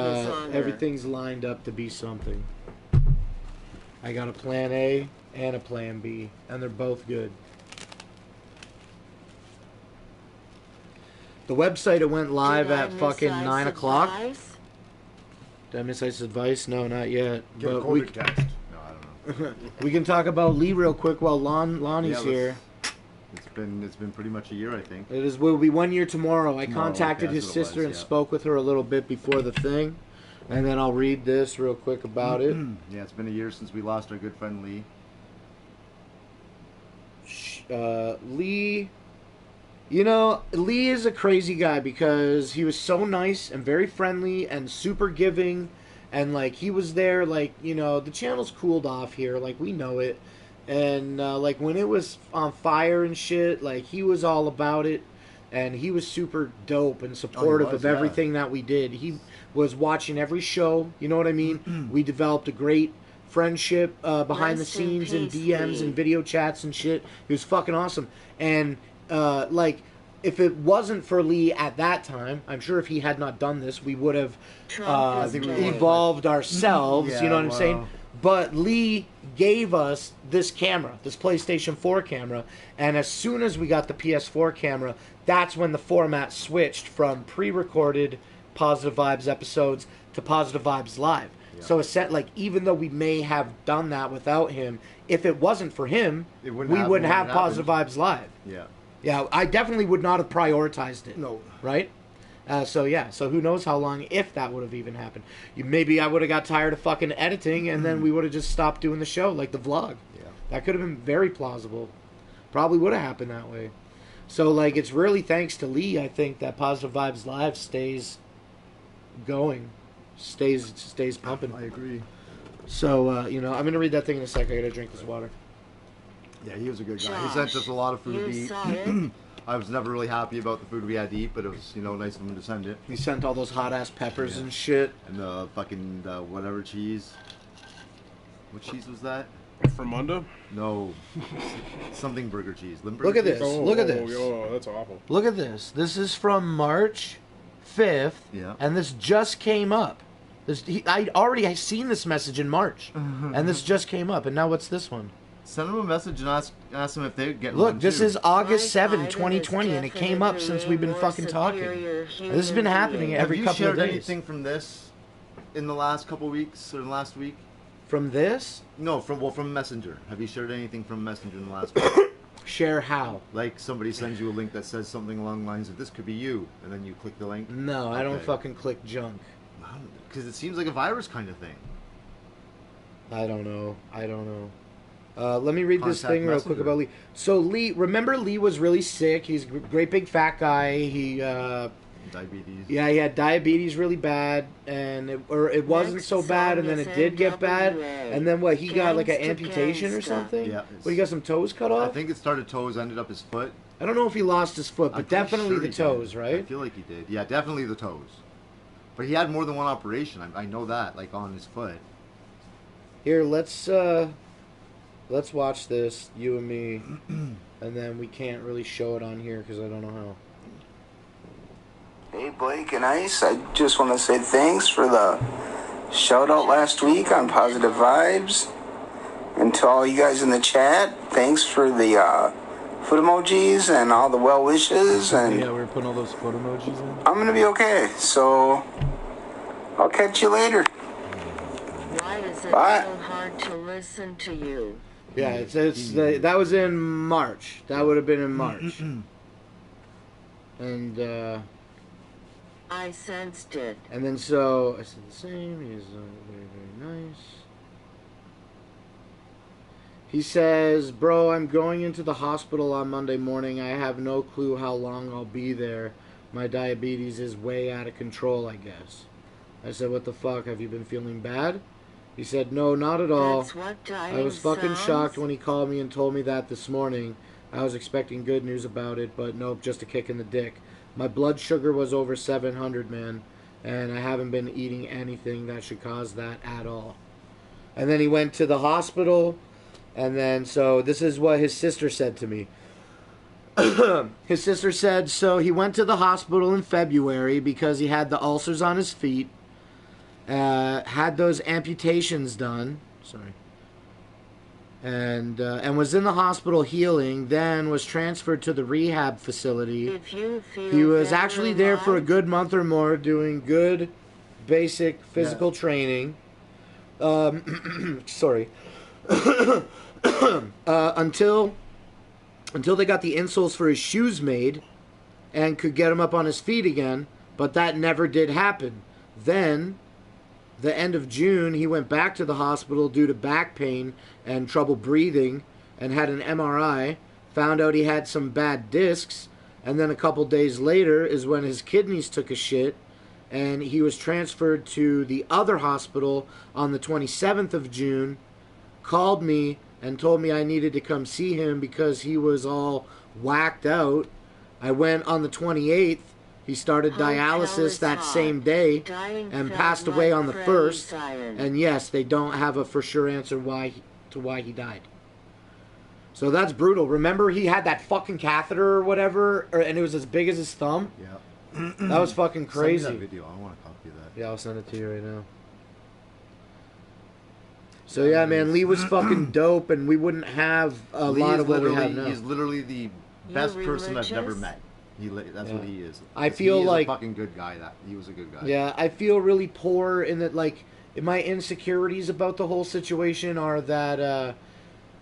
everything's lined up to be something. I got a plan A and a plan B, and they're both good. The website, it went live at fucking 9 o'clock. Did I miss Ice's advice? No, not yet. Get a But we, COVID test. No, I don't know. we can talk about Lee real quick while Lonnie's here. It's been pretty much a year, I think. Will be 1 year tomorrow. I Tomorrow, contacted okay, his that's what it sister was, and yeah. spoke with her a little bit before the thing. And then I'll read this real quick about it. Yeah, it's been a year since we lost our good friend Lee. Lee, you know, Lee is a crazy guy because he was so nice and very friendly and super giving, and like he was there, like, you know, the channel's cooled off here, like we know it, and like when it was on fire and shit, like he was all about it, and he was super dope and supportive of everything that we did. He was watching every show, you know what I mean? We developed a great friendship behind the scenes and DMs and video chats and shit. He was fucking awesome. And like, if it wasn't for Lee at that time, I'm sure if he had not done this, we would have evolved ourselves. Yeah, you know what I'm saying? But Lee gave us this camera, this PlayStation 4 camera, and as soon as we got the PS4 camera, that's when the format switched from pre-recorded Positive Vibes episodes to Positive Vibes Live. Yeah. So it's set, like, even though we may have done that without him, if it wasn't for him, we wouldn't have Positive Vibes Live. Yeah. Yeah, I definitely would not have prioritized it. No. Right? So who knows how long, if that would have even happened. Maybe I would have got tired of fucking editing, and then we would have just stopped doing the show, like the vlog. Yeah. That could have been very plausible. Probably would have happened that way. So, like, it's really thanks to Lee, I think, that Positive Vibes Live stays going. Stays pumping. I agree. So, you know, I'm going to read that thing in a sec. I got to drink this water. Yeah, he was a good guy. He sent us a lot of food to eat. I was never really happy about the food we had to eat, but it was, you know, nice of him to send it. He sent all those hot-ass peppers and shit. And the fucking whatever cheese. What cheese was that? Fermunda? No. Something burger cheese. Limburger Look at cheese? this. Look at this. Oh, that's awful. Look at this. This is from March 5th, and this just came up. I already seen this message in March, and this just came up, and now what's this one? Send them a message and ask them if they get one. Look, this is August 7, 2020, and it came up since we've been fucking talking. This has been happening every couple of days. Have you shared anything from this in the last couple of weeks or the last week? From this? No, from Messenger. Have you shared anything from Messenger in the last week? Share how? Like somebody sends you a link that says something along the lines of "this could be you," and then you click the link. No, I don't fucking click junk. Because it seems like a virus kind of thing. I don't know. Let me read this thing real quick about Lee. So Lee, remember Lee was really sick. He's a great big fat guy. He diabetes. Yeah, he had diabetes really bad, and it wasn't so bad, and then it did get bad, and then what? He got like an amputation or something. Yeah. What, he got some toes cut off? I think it started toes, ended up his foot. I don't know if he lost his foot, but definitely the toes, right? I feel like he did. Yeah, definitely the toes. But he had more than one operation. I know that, like on his foot. Here, let's watch this, you and me, and then we can't really show it on here because I don't know how. Hey Blake and Ice, I just want to say thanks for the shout out last week on Positive Vibes. And to all you guys in the chat, thanks for the foot emojis and all the well wishes. And yeah, we were putting all those foot emojis in. I'm going to be okay, so I'll catch you later. Why is it Bye. so hard to listen to you? Yeah, that was in March. That would have been in March. And I sensed it. and then so I said the same. He's very, very nice. He says, bro, I'm going into the hospital on Monday morning. I have no clue how long I'll be there. My diabetes is way out of control, I guess. I said, what the fuck? Have you been feeling bad? He said, no, not at all. That's what dying I was fucking sounds. shocked when he called me and told me that this morning. I was expecting good news about it, but nope, just a kick in the dick. My blood sugar was over 700, man, and I haven't been eating anything that should cause that at all. And then he went to the hospital, and then, so this is what his sister said to me. His sister said, so he went to the hospital in February because he had the ulcers on his feet, had those amputations done, and was in the hospital healing, then was transferred to the rehab facility. If you feel He was better actually there for a alive, good month or more doing good basic physical training. Sorry. Until they got the insoles for his shoes made and could get him up on his feet again, but that never did happen. Then, the end of June, he went back to the hospital due to back pain and trouble breathing and had an MRI, found out he had some bad discs, and then a couple days later is when his kidneys took a shit, and he was transferred to the other hospital on the 27th of June, called me and told me I needed to come see him because he was all whacked out. I went on the 28th. He started dialysis that same day and passed away on the 1st. And yes, they don't have a for sure answer why he died. So that's brutal. Remember he had that fucking catheter or whatever, and it was as big as his thumb? Yeah. That was fucking crazy. Send me that video. I want a copy of that. Yeah, I'll send it to you right now. So yeah, man, Lee was fucking dope, and we wouldn't have a lot of what we have now. He's literally the best person I've never religious? met. That's what he is. I feel he is like- a fucking good guy. He was a good guy. Yeah, I feel really poor in that, like, my insecurities about the whole situation are that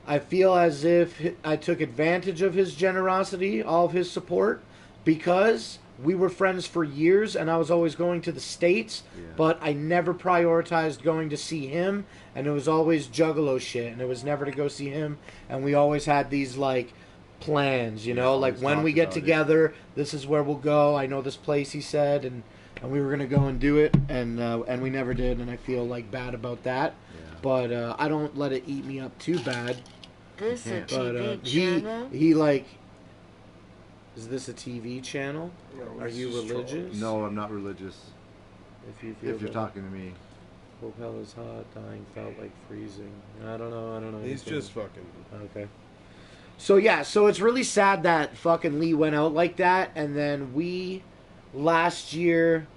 I feel as if I took advantage of his generosity, all of his support, because we were friends for years and I was always going to the States, but I never prioritized going to see him, and it was always juggalo shit, and it was never to go see him, and we always had these, like, plans, you know, like when we get together, this is where we'll go. I know this place, he said, and we were gonna go and do it, and we never did, and I feel like bad about that. But I don't let it eat me up too bad. This a But TV channel? he like, is this a TV channel? No, Are it's you just religious? No, I'm not religious. If you feel If you're that- talking to me. Hope hell is hot, dying felt like freezing. I don't know. He's anything. just fucking. Okay. So yeah, so it's really sad that fucking Lee went out like that, and then we last year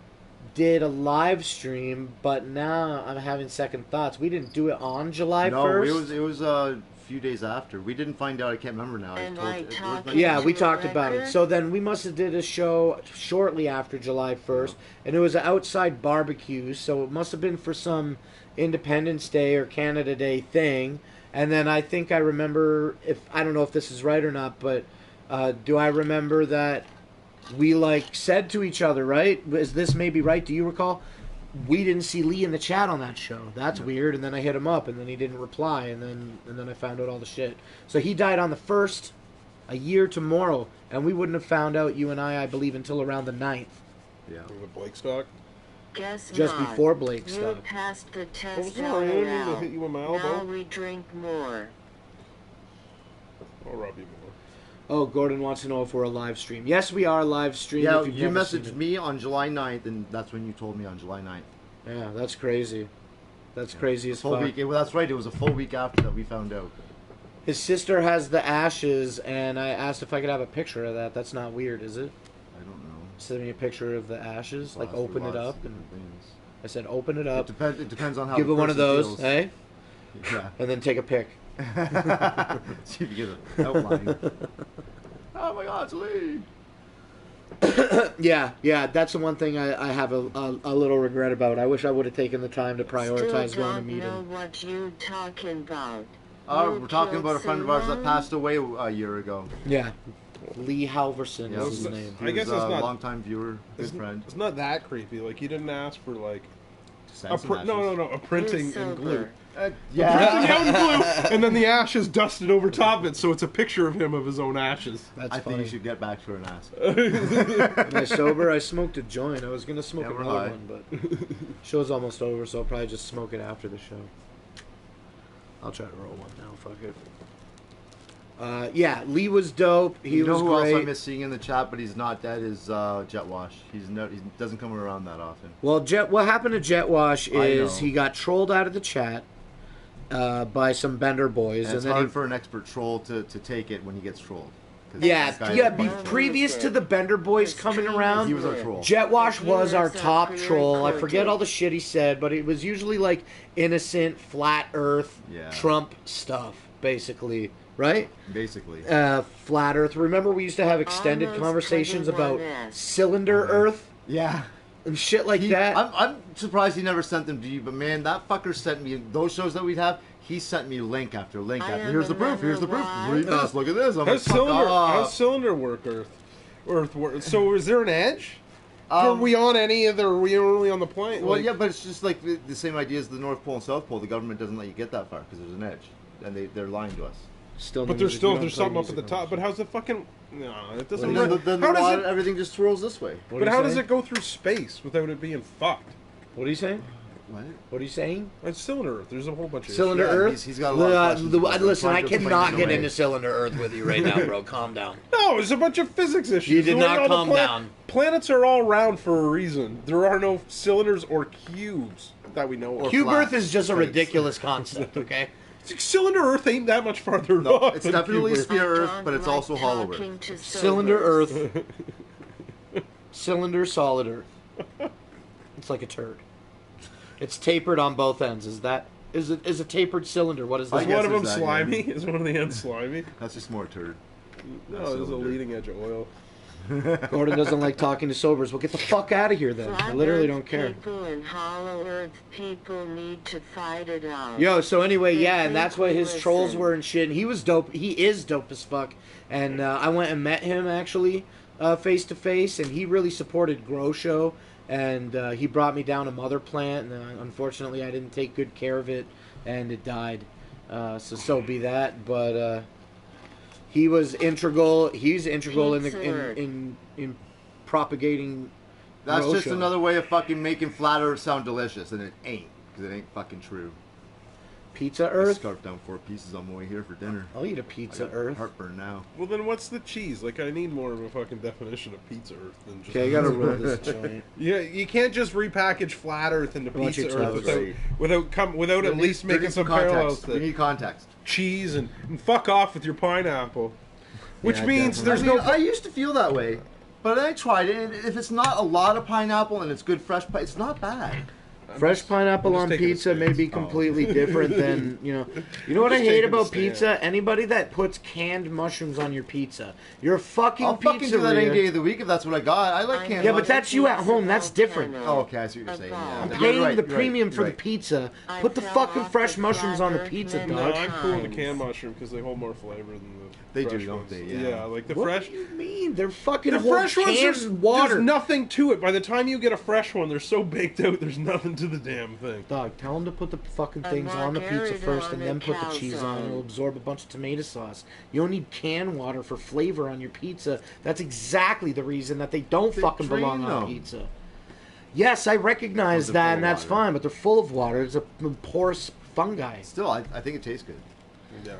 did a live stream, but now I'm having second thoughts. We didn't do it on July 1st. No, it was a few days after. We didn't find out. I can't remember now. Am told I you- it was talking- like- Yeah, we to talked the about it. record? So then we must have did a show shortly after July 1st, and it was an outside barbecue, so it must have been for some Independence Day or Canada Day thing. And then I think I remember, I don't know if this is right or not, but do I remember that we like said to each other, right? Is this maybe right? Do you recall? We didn't see Lee in the chat on that show. That's weird. And then I hit him up, and then he didn't reply, and then I found out all the shit. So he died on the 1st, a year tomorrow, and we wouldn't have found out, you and I believe, until around the 9th, Yeah. The Blake stock. Guess just not. before Blake You stuff. passed the Oh, test sorry, out I didn't mean to around. hit you with my Now elbow. we drink more. I'll rub you more. Oh, Gordon wants to know if we're a live stream. Yes, we are a live stream. Yeah, if you've you never seen messaged it. me on July 9th, and that's when you told me on July 9th. Yeah, that's crazy. That's crazy as Full fuck. week. Well, that's right. It was a full week after that we found out. His sister has the ashes, and I asked if I could have a picture of that. That's not weird, is it? I don't know. Send me a picture of the ashes, like Lots and open it lots up, of and different things. I said open it up, It depends on how give the it one of person those, feels. eh? Yeah. And then take a pic. See if you get an outline. Oh my God, it's Lee. Yeah, that's the one thing I have a little regret about. I wish I would have taken the time to prioritize Still going to don't meet know him. what you talking about. Oh, You we're talking killed about a friend of ours that someone? passed away a year ago. Yeah, Lee Halverson Yeah, is his it's- name. He I guess was it's a not- longtime viewer, good friend. It's not that creepy. Like, he didn't ask for, like, Send some ashes. A printing in glue. Yeah. Printing out in glue, and then the ashes dusted over top of it, so it's a picture of him of his own ashes. That's I funny. think you should get back to an ass. Am I sober? I smoked a joint. I was gonna smoke Yeah, we're another high. one, but show's almost over, so I'll probably just smoke it after the show. I'll try to roll one now. Fuck it. Yeah, Lee was dope. He You know was who else I great. miss seeing in the chat, but he's not dead, is Jet Wash. He doesn't come around that often. Well, what happened to Jet Wash I is know. he got trolled out of the chat by some Bender boys, And it's then hard he, for an expert troll to take it when he gets trolled. 'Cause yeah, this guy- yeah. Previous to the Bender boys coming around, He was our troll. Jet Wash was our top troll. I forget all the shit he said, but it was usually like innocent, flat Earth, Yeah. Trump stuff, basically, right? Basically. Flat Earth. Remember, we used to have extended Almost conversations about 21S. cylinder Earth Yeah. and shit like that. I'm surprised he never sent them to you, but man, that fucker sent me those shows that we'd have. He sent me link after link I after. am Here's the a proof. Here's the proof. number Read one. this. Look at this. I'm like, How's fuck cylinder? off. How's cylinder work? Earth work. So is there an edge? Um, Are we on any of the? Are we only on the plane? Well, Like- yeah, but it's just like the same idea as the North Pole and South Pole. The government doesn't let you get that far because there's an edge, and they're lying to us. Still, But no there's music. still We don't there's play something up at music the on top. But how's the fucking? No, it doesn't. And work. then How the does water, it? everything just swirls this way. What But are you how does saying? it go through space without it being fucked? What are you saying? What? What are you saying? It's cylinder Earth. There's a whole bunch of Cylinder Yeah, Earth. he's got a lot of questions about it. Listen, I'm I trying to cannot explain get it into away. Cylinder Earth with you right now, bro. Calm down. No, it's a bunch of physics issues. You did The way not all the calm down. Planets are all round for a reason. There are no cylinders or cubes that we know of. Cube flat Earth is just a space. ridiculous concept, okay? Cylinder Earth ain't that much farther No, off it's than definitely Cube Earth. sphere Earth, I but it's don't also like hollow talking Earth. to Cylinder sobers. Earth. Cylinder solid Earth. It's like a turd. It's tapered on both ends. Is a tapered cylinder? What is I Is that? guess one of them it's that, yeah. slimy? Is one of the ends slimy? That's just more turd. No, there's a cylinder. leading edge of oil. Gordon doesn't like talking to sobers. Well, get the fuck out of here then. I Flat literally Earth don't care. People and Hollow Earth people need to fight it out. Yo, so anyway, yeah, and They that's what his listen. trolls were and shit. And he was dope. He is dope as fuck. And I went and met him actually face to face, and he really supported Grow Show. And he brought me down a mother plant, and unfortunately, I didn't take good care of it, and it died. So be that. But he was integral. He's integral in propagating. That's Grow just Show. another way of fucking making flat Earth sound delicious, and it ain't, because it ain't fucking true. Pizza I Earth. scarfed down 4 pieces on my way here for dinner. I'll eat a I Pizza got Earth. heartburn now. Well, then what's the cheese? Like, I need more of a fucking definition of Pizza Earth than just. Okay, I gotta roll this joint. Yeah, you can't just repackage flat Earth into Why don't you Pizza tell Earth us? without at least There making needs some context. parallels We to need context. cheese and fuck off with your pineapple. Which Yeah, means definitely. there's I used to feel that way, but I tried it. And if it's not a lot of pineapple and it's good fresh, it's not bad. Fresh pineapple I'm just on taking a pizza may stance. be completely different than, you know what I just hate taking a about stand. pizza? Anybody that puts canned mushrooms on your pizza. You're a fucking I'll fucking do that any day pizzeria. of the week if that's what I got. I like I canned Yeah, but mushrooms. that's you at home. That's different. Oh, okay, I see what you're saying. Yeah. I'm You're paying right, the you're right, premium for you're the right. pizza. I Put the fell fucking off fresh the mushrooms on the flat pizza, earth No, dog. I'm cool with the times. canned mushroom because they hold more flavor than the They fresh do, don't ones. they? Yeah. Like the What fresh. do you mean? They're fucking The whole fresh ones, canned there's water. nothing to it. By the time you get a fresh one, they're so baked out, there's nothing to the damn thing. Dog, tell them to put the fucking A things on the pizza margarita first and on then a put the cheese on. calzone. It'll absorb a bunch of tomato sauce. You don't need canned water for flavor on your pizza. That's exactly the reason that they don't They fucking drain belong on them. pizza. Yes, I recognize They're that, full and of that's water. fine, but they're full of water. It's a porous fungi. Still, I think it tastes good. Yeah.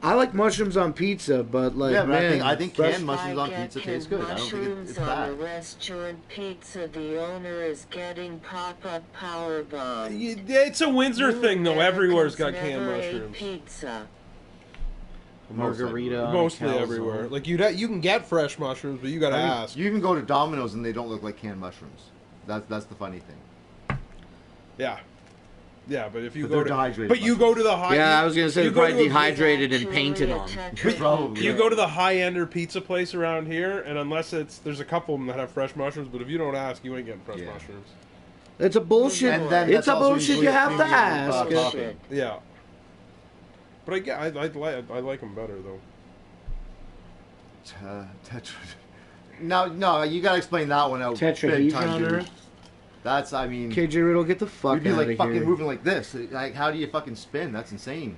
I like mushrooms on pizza, but like, Yeah, but man, I think fresh- canned mushrooms on I get pizza taste good. I don't think mushrooms it's on a bad. restaurant pizza. The owner is getting pop-up power bomb. It's a Windsor thing, though. Everywhere's got canned Never ate mushrooms. Pizza. margarita, on a Mostly calzone. everywhere. Like you can get fresh mushrooms, but you gotta I mean, ask. you can go to Domino's and they don't look like canned mushrooms. That's the funny thing. Yeah. Yeah, but if you But go they're to dehydrated but you go to the high. Yeah, I was gonna say you they're go probably to a- dehydrated and painted on. Probably. You go to the high-ender pizza place around here, and unless there's a couple of them that have fresh mushrooms, but if you don't ask, you ain't getting fresh Yeah. mushrooms. It's a bullshit. And then It's that's a also bullshit usually you have to premium, ask. topping. Yeah. But I like them better though. Tetra. No, you gotta explain that one out. big time, Tetrahedron dude. Earth? That's, I mean, KJ Riddle, get the fuck we'd be out like of fucking here. moving like this. Like, how do you fucking spin? That's insane.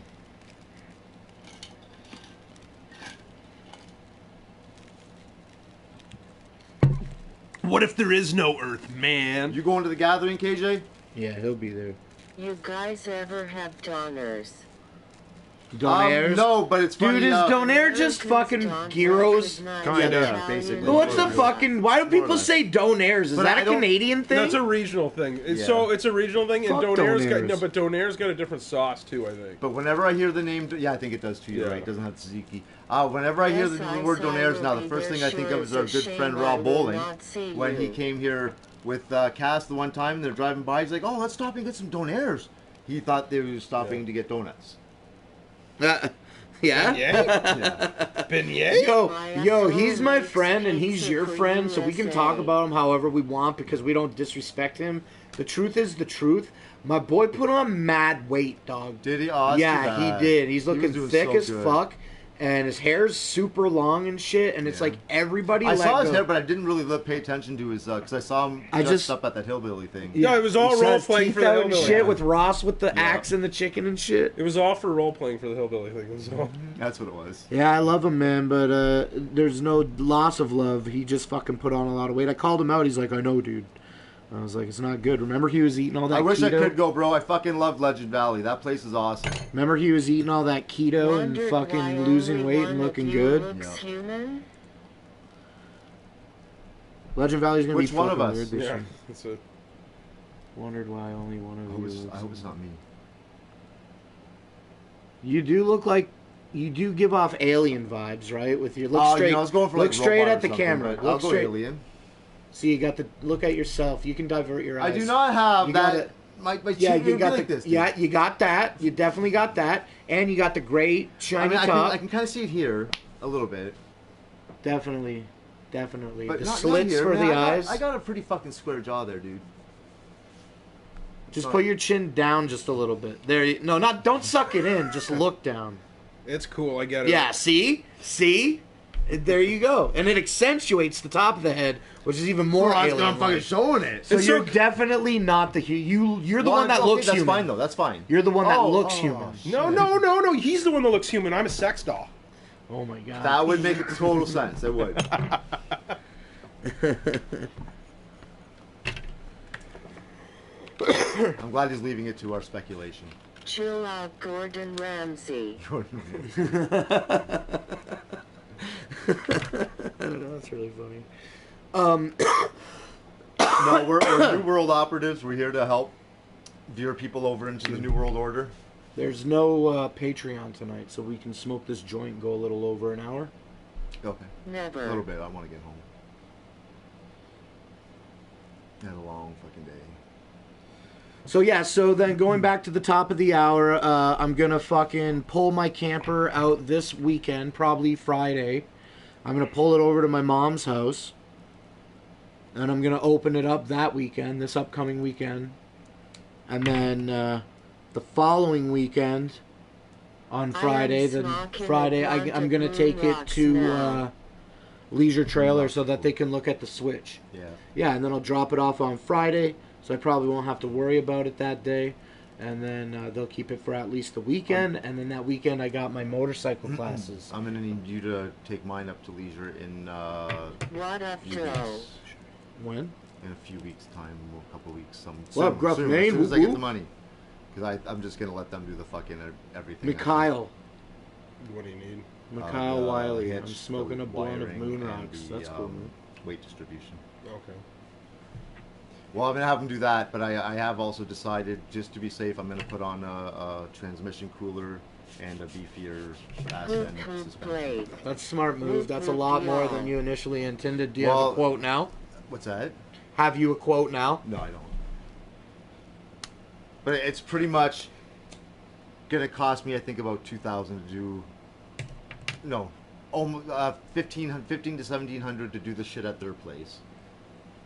What if there is no Earth, man? You going to the gathering, KJ? Yeah, he'll be there. You guys ever have donors? Donairs? No, but it's funny. Dude, is Donair just fucking gyros? Kinda, basically. What's the More or fucking... Why do More or people less. say Donairs? Is But that I a don't- Canadian thing? That's a regional thing. Yeah. So it's a regional thing, and Fuck Donaire's got Donairs. but Donaire's got a different sauce too, I think. But whenever I hear the name, yeah, I think it does too. You're Yeah. right. It doesn't have tzatziki. Whenever I hear the Yes, word I Donairs now, will the be first there. thing I think Sure, of is our it's a good shame friend I Rob will Bowling. not see When he you. came here with Cass the one time, they're driving by. He's like, "Oh, let's stop and get some Donairs." He thought they were stopping Yeah. to get donuts. Yeah? Yeah. Beignet? Yo, he's my friend and he's your friend, so we can talk about him however we want because we don't disrespect him. The truth is the truth. My boy put on mad weight, dog. Did he? Oh, that's too Yeah, bad. he did. He's He was looking doing thick so as good. fuck, and his hair's super long and shit, and it's Yeah. like everybody I let saw his go. hair, but I didn't really pay attention to his because I saw him I dressed just- up at that hillbilly thing. Yeah, it was all He saw role his playing teeth for the out and hillbilly. shit with Ross with the Yeah. axe and the chicken and shit. It was all for role playing for the hillbilly thing. It was all. That's what it was. Yeah, I love him, man, but there's no loss of love. He just fucking put on a lot of weight. I called him out. He's like, I know, dude. I was like, it's not good. Remember he was eating all that I wish keto? I could go, bro. I fucking love Legend Valley. That place is awesome. Remember he was eating all that keto and Wondered why fucking losing only weight one and of looking you good? looks Yeah. human? Legend Valley's gonna Which be one fucking of us? weird this Yeah, year. that's it. Wondered why only one of you looks I hope it's not me. You do look like you do give off alien vibes, right? With your look Oh, straight. you know, I was going for look like straight robot at or the something, camera. but Look I'll go straight. alien. See, you got the look at yourself. You can divert your eyes. I do not have You that. gotta- My Yeah, cheek you would got be the like this. Dude. yeah, you got that. You definitely got that, and you got the great I shiny mean, top. I can kind of see it here a little bit, Definitely. but The not slits here. for Man, the I eyes. got a pretty fucking square jaw there, dude. Just not- put your chin down just a little bit. There. No, not. Don't suck it in. Just look down. It's cool. I get it. Yeah. See. There you go, and it accentuates the top of the head, which is even more I'm alien. fucking showing it. So It's you're so- definitely not the you're the Well, one that okay, looks that's human. fine though. That's fine. You're the one that looks oh, human. shit. No. He's the one that looks human. I'm a sex doll. Oh my god. That would make total sense. It would. I'm glad he's leaving it to our speculation. Chill out, Gordon Ramsay. I don't know. That's really funny. No, we're New World operatives. We're here to help veer people over into the New World Order. There's no Patreon tonight, so we can smoke this joint and go a little over an hour. Okay. Never. A little bit. I want to get home. I had a long fucking day. So yeah, so then going back to the top of the hour, I'm gonna fucking pull my camper out this weekend, probably Friday. I'm gonna pull it over to my mom's house, and I'm gonna open it up that weekend, this upcoming weekend, and then the following weekend, on Friday, I'm gonna take it to Leisure Trailer so that they can look at the Switch. Yeah. Yeah, and then I'll drop it off on Friday, so I probably won't have to worry about it that day. And then they'll keep it for at least the weekend. And then that weekend I got my motorcycle classes. I'm gonna need you to take mine up to Leisure in What up, few Joe? weeks. When? In a few weeks' time, a couple weeks. What up, Gruff soon, Maine? as soon as I Whoop, get whoop. the money, because I'm just gonna let them do the fucking everything. Mikhail. What do you need? Mikhail Wiley. I'm hitch, smoking the a blunt of wiring, moon and rocks. the, That's cool, man. Weight distribution. Okay. Well, I'm gonna have them do that, but I have also decided, just to be safe, I'm gonna put on a transmission cooler and a beefier Iceman Who suspension. played? That's a smart move. That's a lot more than you initially intended. Do you have Well- a quote now? What's that? Have you a quote now? No, I don't. But it's pretty much gonna cost me, I think, about $2,000 to do. No, almost 15 to 1700 to do the shit at their place.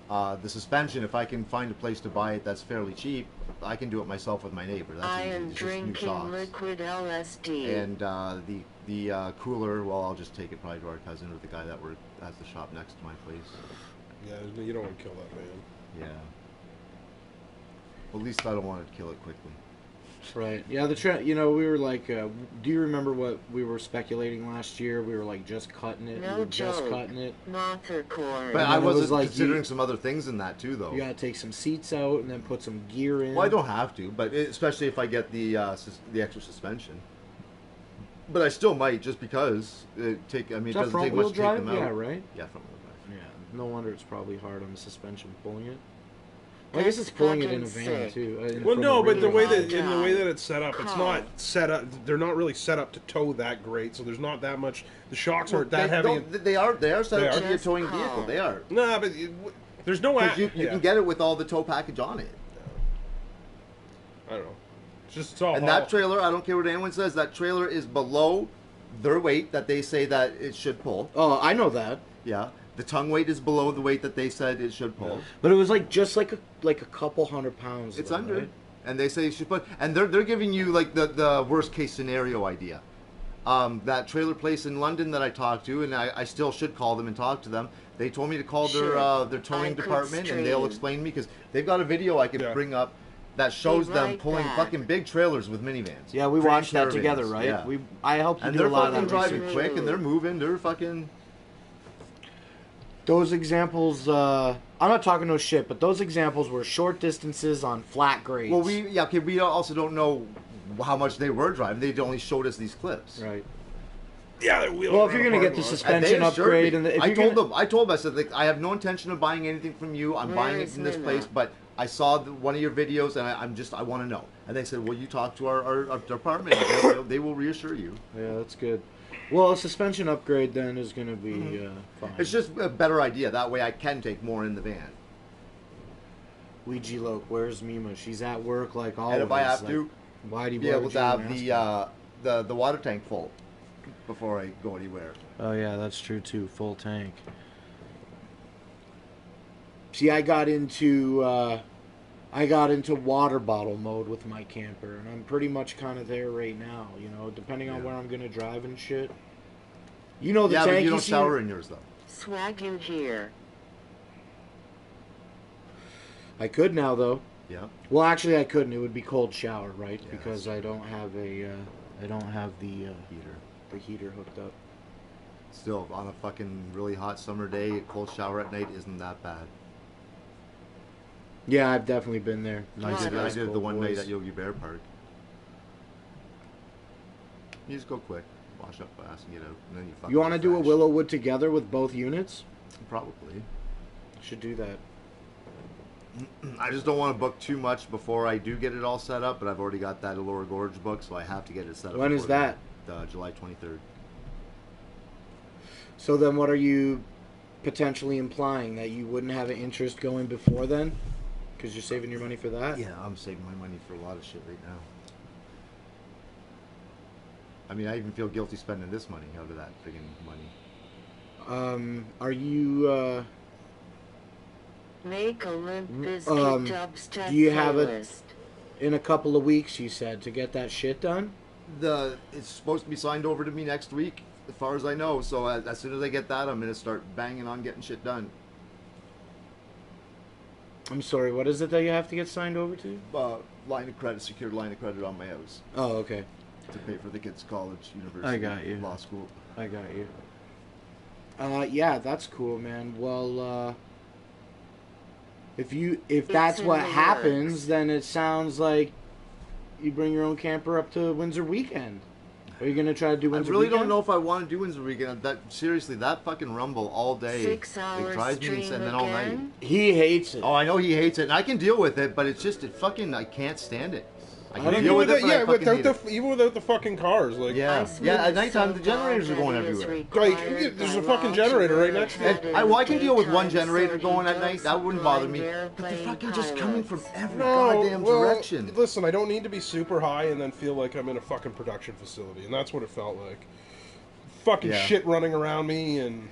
The suspension, if I can find a place to buy it that's fairly cheap, I can do it myself with my neighbor. That's I easy. am It's just new drinking shocks. liquid LSD. And the cooler, well, I'll just take it probably to our cousin or the guy that has the shop next to my place. Yeah, you don't want to kill that man. Yeah. At least I don't want to kill it quickly. Right. Yeah, we were like, do you remember what we were speculating last year? We were like just cutting it. No we were just joke. cutting it. Mother cord. But And I then it was wasn't like considering some other things in that too, though. You gotta take some seats out and then put some gear in. Well, I don't have to, but especially if I get the extra suspension. But I still might, just because it Is that doesn't take front much wheel to take drive? them out. Yeah, right? Yeah, front wheel drive. Yeah. No wonder it's probably hard on the suspension pulling it. Well, I guess it's pulling it in a fucking van sick. too. Well, no, but the way that Yeah. in the way that it's set up, it's not set up. They're not really set up to tow that great, so there's not that much. The shocks aren't that heavy. They are set They up are. to be a towing Just vehicle. calm. They are. Nah, but there's no. Because you can get it with all the tow package on it. I don't know. It's all. And that trailer, I don't care what anyone says, that trailer is below their weight that they say that it should pull. Oh, I know that. Yeah. The tongue weight is below the weight that they said it should pull. But it was like just like a couple $100. It's though, under. right? And they say you should put, and they're giving you like the worst case scenario idea. That trailer place in London that I talked to, and I still should call them and talk to them. They told me to call Sure. their towing I could department, and they'll stream. explain to me, because they've got a video I could Yeah. bring up that shows them right pulling back. fucking big trailers with minivans. Yeah, we Train watched that caravans, together, right? yeah. I helped you And do they're a lot of fucking that driving research. quick, and they're moving. They're fucking. Those examples, I'm not talking no shit, but those examples were short distances on flat grades. Well, we also don't know how much they were driving. They only showed us these clips. right. Yeah, they're wheeling Well, if around you're gonna a get the parking lot. And they suspension assured upgrade, me- and if I you're told gonna, them, I said, like, I have no intention of buying anything from you. I'm buying it from this Where's place, Minna? but I saw one of your videos, and I want to know. And they said, well, you talk to our department. They will reassure you. yeah, that's good. Well, a suspension upgrade then is gonna be fine. It's just a better idea. That way I can take more in the van. Ouija Loke, where's Mima? She's at work like always. And if I have like, to, why do you be able to have the the water tank full before I go anywhere. Oh yeah, that's true too. Full tank. See, I got into water bottle mode with my camper, and I'm pretty much kind of there right now. You know, depending on Yeah. where I'm gonna drive and shit. You know the Yeah, tank. but you don't see- shower in yours though. Swag you here. I could now though. Yeah. Well, actually, I couldn't. It would be cold shower, right? Yeah, Because that's I don't have the Heater. the heater hooked up. Still, on a fucking really hot summer day, a cold shower at night isn't that bad. Yeah, I've definitely been there. I Nice did ice the cold one boys. night at Yogi Bear Park. You just go quick, wash up fast, and get out, and then you fucking. You want to do a refresh. Willowwood together with both units? Probably. Should do that. I just don't want to book too much before I do get it all set up, but I've already got that Lower Gorge book, so I have to get it set up. When is before that? July 23rd. So then what are you potentially implying? That you wouldn't have an interest going before then? Because you're saving your money for that? Yeah, I'm saving my money for a lot of shit right now. I mean, I even feel guilty spending this money out of that friggin' money. Are you, Make a Limp Bizkit dubstep do you have a- playlist. in a couple of weeks, you said, to get that shit done? It's supposed to be signed over to me next week, as far as I know. So as soon as I get that, I'm gonna start banging on getting shit done. I'm sorry, what is it that you have to get signed over to? Line of credit, secured line of credit on my house Oh, okay. to pay for the kids' college, university, I got you. law school. I got you. Yeah, that's cool, man. Well, if that's in what the happens, works. then it sounds like you bring your own camper up to Windsor weekend. Are you gonna try to do I Windsor really weekend? don't know if I want to do Windsor weekend. That seriously, that fucking rumble all day, 6 it hours drives me stream insane, and then all night. again? He hates it. Oh, I know he hates it, and I can deal with it, but it's just I can't stand it. I can don't deal know with it, but I fucking without hate it. even without the fucking cars, like Yeah, Iceman yeah. At is nighttime, so the generators are far going that it is everywhere. required Like, there's by a fucking law generator to right wear next to a it. hat in Well, I can deal with one daytime, generator so going at he night. jokes That wouldn't bother me. blind But they're airplane fucking just coming from pilots. every No, goddamn well, direction. Listen, I don't need to be super high and then feel like I'm in a fucking production facility, and that's what it felt like. Fucking Yeah. shit running around me and.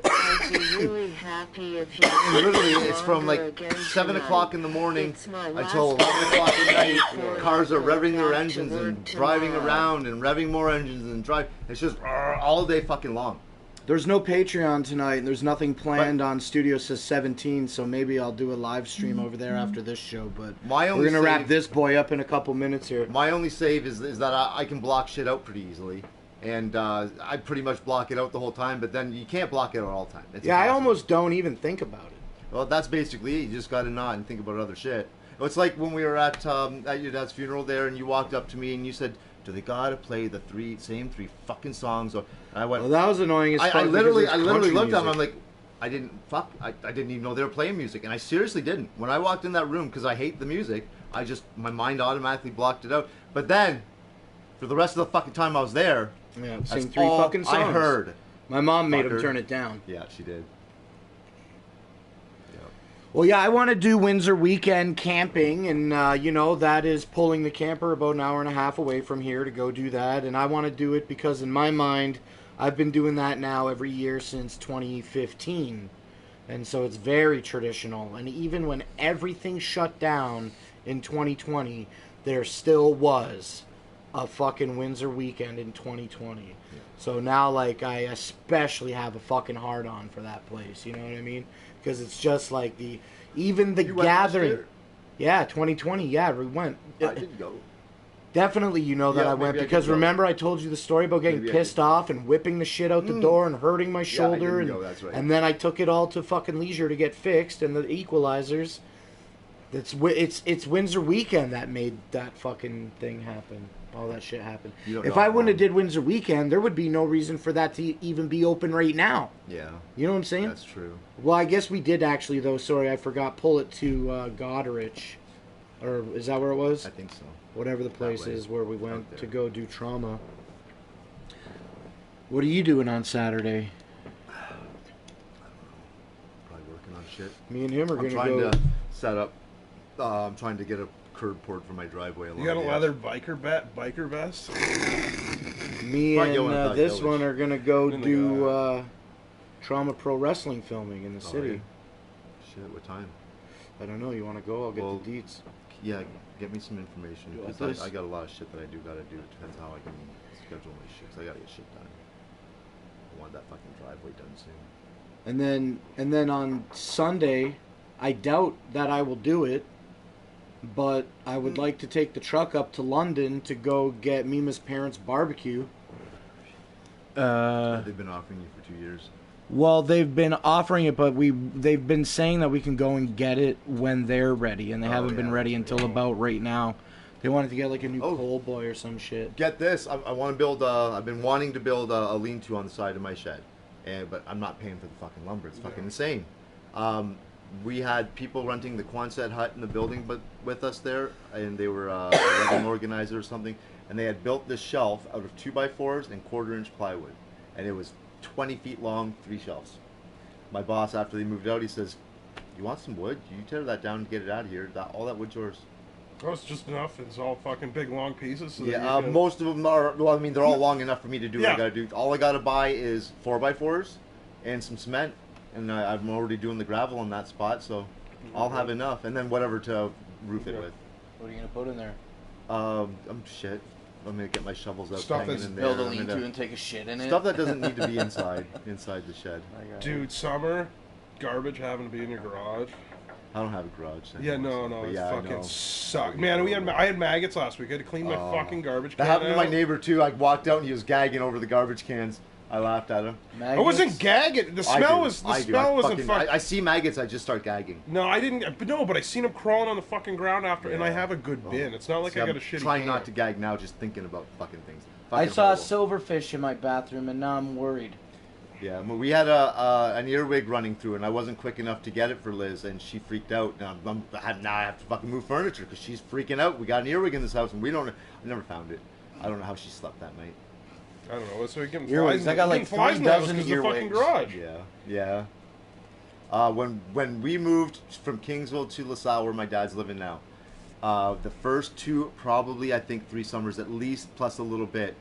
I'd be really happy if you And literally, it's from longer like again 7 tonight. o'clock in the morning It's my until last 11 o'clock at night. before Cars I are go revving their back to engines work and driving tomorrow. around and revving more engines and drive. It's just all day fucking long. There's no Patreon tonight, and there's nothing planned on Studio Says 17, so maybe I'll do a live stream over there after this show, but My only we're going to wrap save- this boy up in a couple minutes here. My only save is that I can block shit out pretty easily. And I pretty much block it out the whole time, but then you can't block it out all the time. It's Yeah, I impossible. almost don't even think about it. Well, that's basically it. You just got to nod and think about other shit. It's like when we were at your dad's funeral there, and you walked up to me and you said, "Do they gotta play the same three fucking songs?" And I went, Well, that was annoying as fuck. I because literally it's country looked at him. music. I'm like, I didn't even know they were playing music, and I seriously didn't. When I walked in that room, because I hate the music, my mind automatically blocked it out. But then, for the rest of the fucking time I was there, Yeah, that's sing three all fucking songs. I heard. My mom made him Fucker. turn it down. Yeah, she did. Well, yeah, I want to do Windsor weekend camping, and, that is pulling the camper about an hour and a half away from here to go do that. And I want to do it because, in my mind, I've been doing that now every year since 2015. And so it's very traditional. And even when everything shut down in 2020, there still was a fucking Windsor weekend in 2020. Yeah. So now, I especially have a fucking hard-on for that place, you know what I mean? Because it's just like the You went last gathering. year? Yeah, 2020. Yeah, we went. I didn't go. Definitely, that Yeah, I went maybe I because did go. remember I told you the story about getting Maybe I pissed did. off and whipping the shit out the door and hurting my shoulder, didn't go, that's right. and then I took it all to fucking Leisure to get fixed and the equalizers. It's Windsor weekend that made that fucking thing happen. All that shit happened. You don't If know I how wouldn't have long. did Windsor weekend, there would be no reason for that to even be open right now. Yeah, You know what I'm saying? that's true. Well, I guess we did actually, though. Sorry, I forgot. Pull it to Goderich. Or is that where it was? I think so. Whatever the place way. is where we Out went there. to go do trauma. What are you doing on Saturday? Probably working on shit. Me and him are I'm going to trying go. to set up. I'm trying to get a curb poured for my driveway. You got a along the leather edge. biker vest? Me Might and go in Thug this Village. one are going to go In the do Trauma Pro Wrestling filming in the Oh, city. Shit, what time? I don't know. You want to go? I'll get Well, the deets. Yeah, get me some information. You want 'cause this? I got a lot of shit that I do gotta do. It depends how I can schedule my shit. 'Cause I gotta get shit done. I want that fucking driveway done soon. And then on Sunday, I doubt that I will do it, but I would like to take the truck up to London to go get Mima's parents' barbecue. They've been offering you for 2 years. Well, they've been offering it, but they've been saying that we can go and get it when they're ready, and they haven't been yeah, ready that's until about right now. They wanted to get like a new Oh. coal boy or some shit. Get this. I want to build. I've been wanting to build a lean-to on the side of my shed, but I'm not paying for the fucking lumber. It's fucking insane. We had people renting the Quonset hut in the building, but with us there, and they were a wedding organizer or something, and they had built this shelf out of 2x4s and 1/4-inch plywood, and it was 20 feet long, 3 shelves. My boss, after they moved out, he says, "You want some wood? You tear that down and get it out of here. All that wood's yours." Oh, it's just enough. It's all fucking big, long pieces. So that Yeah, you can- most of them are. Well, I mean, they're all long enough for me to do what I Yeah. gotta do. All I gotta buy is 4x4s and some cement, and I'm already doing the gravel on that spot, so I'll have enough, and then whatever to roof it Yeah. with. What are you gonna put in there? Shit. I'm gonna get my shovels out, Stuff hanging that's in there. Build a I'm lean-to gonna- and take a shit in it. Stuff that doesn't need to be inside the shed. Dude, summer, garbage having to be in your garage. I don't have a garage. Yeah, anymore, no, but it's yeah, I fucking know. suck. Man, I had maggots last week. I had to clean my fucking garbage That can happened to my out. neighbor too. I walked out and he was gagging over the garbage cans. I laughed at him. I wasn't gagging. The smell wasn't fucking. I see maggots. I just start gagging. No, I didn't. But I seen them crawling on the fucking ground after, and I Yeah. have a good bin. It's not like See, I got I'm a shitty. trying can. not to gag now, just thinking about fucking things. I Fucking saw a horrible. silverfish in my bathroom, and now I'm worried. Yeah, well, we had an earwig running through, and I wasn't quick enough to get it for Liz, and she freaked out. Now I have to fucking move furniture because she's freaking out. We got an earwig in this house, and I never found it. I don't know how she slept that night. I don't know. So we getting Earwigs. flies. I got like getting flies 3 in the house dozen 'cause of the fucking earwigs. garage. Yeah. When we moved from Kingsville to LaSalle, where my dad's living now, the first 2, probably I think 3 summers at least, plus a little bit,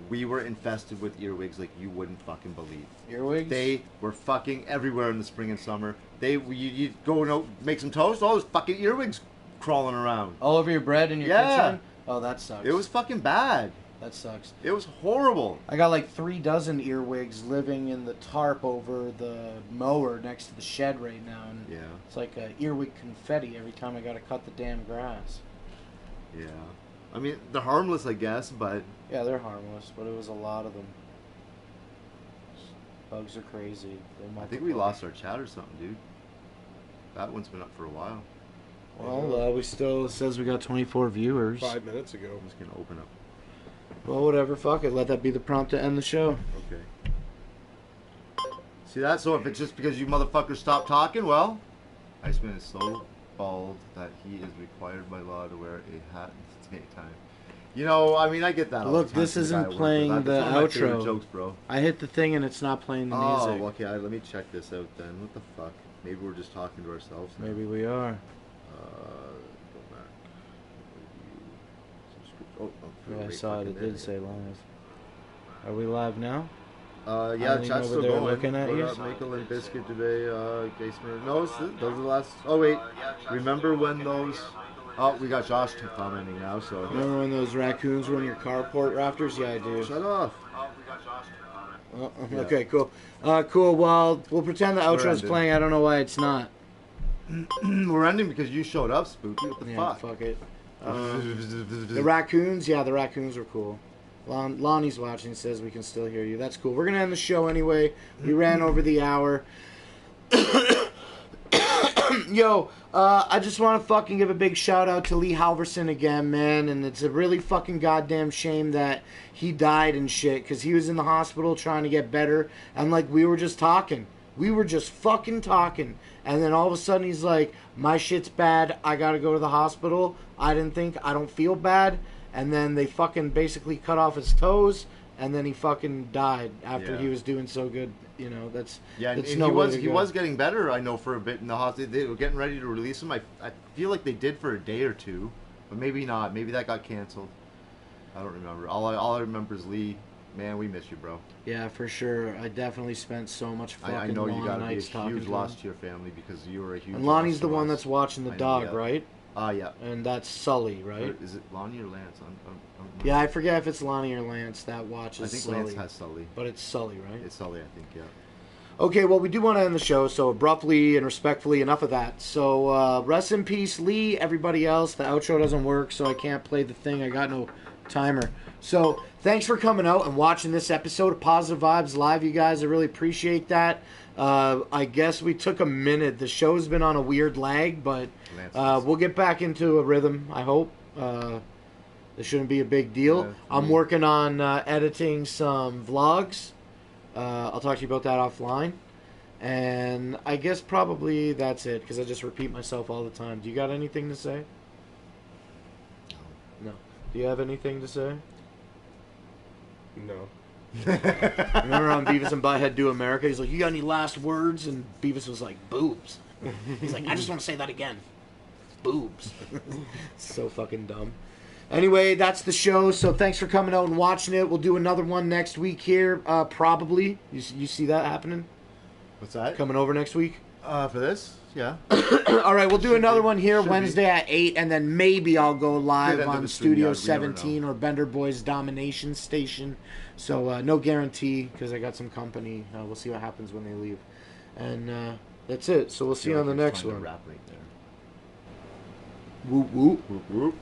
we were infested with earwigs like you wouldn't fucking believe. Earwigs? They were fucking everywhere in the spring and summer. You go and make some toast, all those fucking earwigs crawling around. All over your bread in your Yeah. kitchen? Oh, that sucks. It was fucking bad. That sucks. It was horrible. I got like 3 dozen earwigs living in the tarp over the mower next to the shed right now, and Yeah. it's like earwig confetti every time I gotta cut the damn grass. Yeah. I mean, they're harmless, I guess, but Yeah, they're harmless, but it was a lot of them. Bugs are crazy. I think we lost our chat or something, dude. That one's been up for a while. Well, we still, it says we got 24 viewers. 5 minutes ago. I'm just gonna open up. Well, whatever, fuck it. Let that be the prompt to end the show. Okay. See that? So if it's just because you motherfuckers stop talking, well, Iceman is so bald that he is required by law to wear a hat at the same time. You know, I mean, I get that. All Look, the time this from the guy isn't at work, playing but the that's one of my favorite outro. jokes, bro. I hit the thing and it's not playing the music. Oh, okay. Let me check this out then. What the fuck? Maybe we're just talking to ourselves now. Maybe we are. Go back. Oh, Yeah, I wait, saw it. fucking It there. did say live. Are we live now? Yeah, Eileen chat's over still there going. looking at What you? up, Michael and Biscuit today? Iceman. No, those are the last. Oh wait, remember when those? Oh, we got Josh commenting now. So Remember when those raccoons were in your carport rafters? Yeah, I do. shut off. Oh, Yeah. okay, cool. Cool. Well, we'll pretend the outro's ending. playing. I don't know why it's not. We're ending because you showed up, Spooky. What the Yeah, fuck? it. The raccoons, yeah, the raccoons were cool. Lonnie's watching, says we can still hear you. That's cool. We're going to end the show anyway. We ran over the hour. Yo, I just want to fucking give a big shout out to Lee Halverson again, man. And it's a really fucking goddamn shame that he died and shit. Because he was in the hospital trying to get better. And like, we were just talking. We were just fucking talking. And then all of a sudden he's like, my shit's bad. I got to go to the hospital. I don't feel bad. And then they fucking basically cut off his toes. And then he fucking died after Yeah. he was doing so good. You know, that's Yeah, that's and no way to he go. was getting better. I know for a bit in the hospital. They were getting ready to release him. I feel like they did for a day or two, but maybe not. Maybe that got canceled. I don't remember. All I remember is Lee. Man, we miss you, bro. Yeah, for sure. I definitely spent so much fucking I know you long got to be a nights talking huge to loss him. to your family because you were a huge. And Lonnie's loss the to one us. that's watching the I know, dog, yeah. right? Yeah. And that's Sully, Or right? is it Lonnie or Lance? I don't know. Yeah, I forget if it's Lonnie or Lance that watches I think Sully. Lance has Sully. But it's Sully, right? It's Sully, I think. Yeah. Okay, well, we do want to end the show, so abruptly and respectfully, enough of that. So, rest in peace, Lee, everybody else. The outro doesn't work, so I can't play the thing. I got no timer. So, thanks for coming out and watching this episode of Positive Vibes Live, you guys. I really appreciate that. I guess we took a minute. The show's been on a weird lag, but we'll get back into a rhythm, I hope. This shouldn't be a big deal. Yeah, I'm working on editing some vlogs. I'll talk to you about that offline. And I guess probably that's it, because I just repeat myself all the time. Do you got anything to say? No. Do you have anything to say? No. Remember on Beavis and Butthead Do America? He's like, you got any last words? And Beavis was like, boobs. He's like, I just want to say that again. Boobs. So fucking dumb. Anyway, that's the show. So thanks for coming out and watching it. We'll do another one next week here, probably. You see that happening? What's that? Coming over next week? For this? Yeah. All right, we'll do another one here Should Wednesday at 8, and then maybe I'll go live end of on the stream, Studio yeah, we never 17 know. or Bender Boys Domination Station. So no guarantee, because I got some company. We'll see what happens when they leave. And that's it. So we'll see you on the next one. Rap right there. Whoop whoop. Whoop, whoop.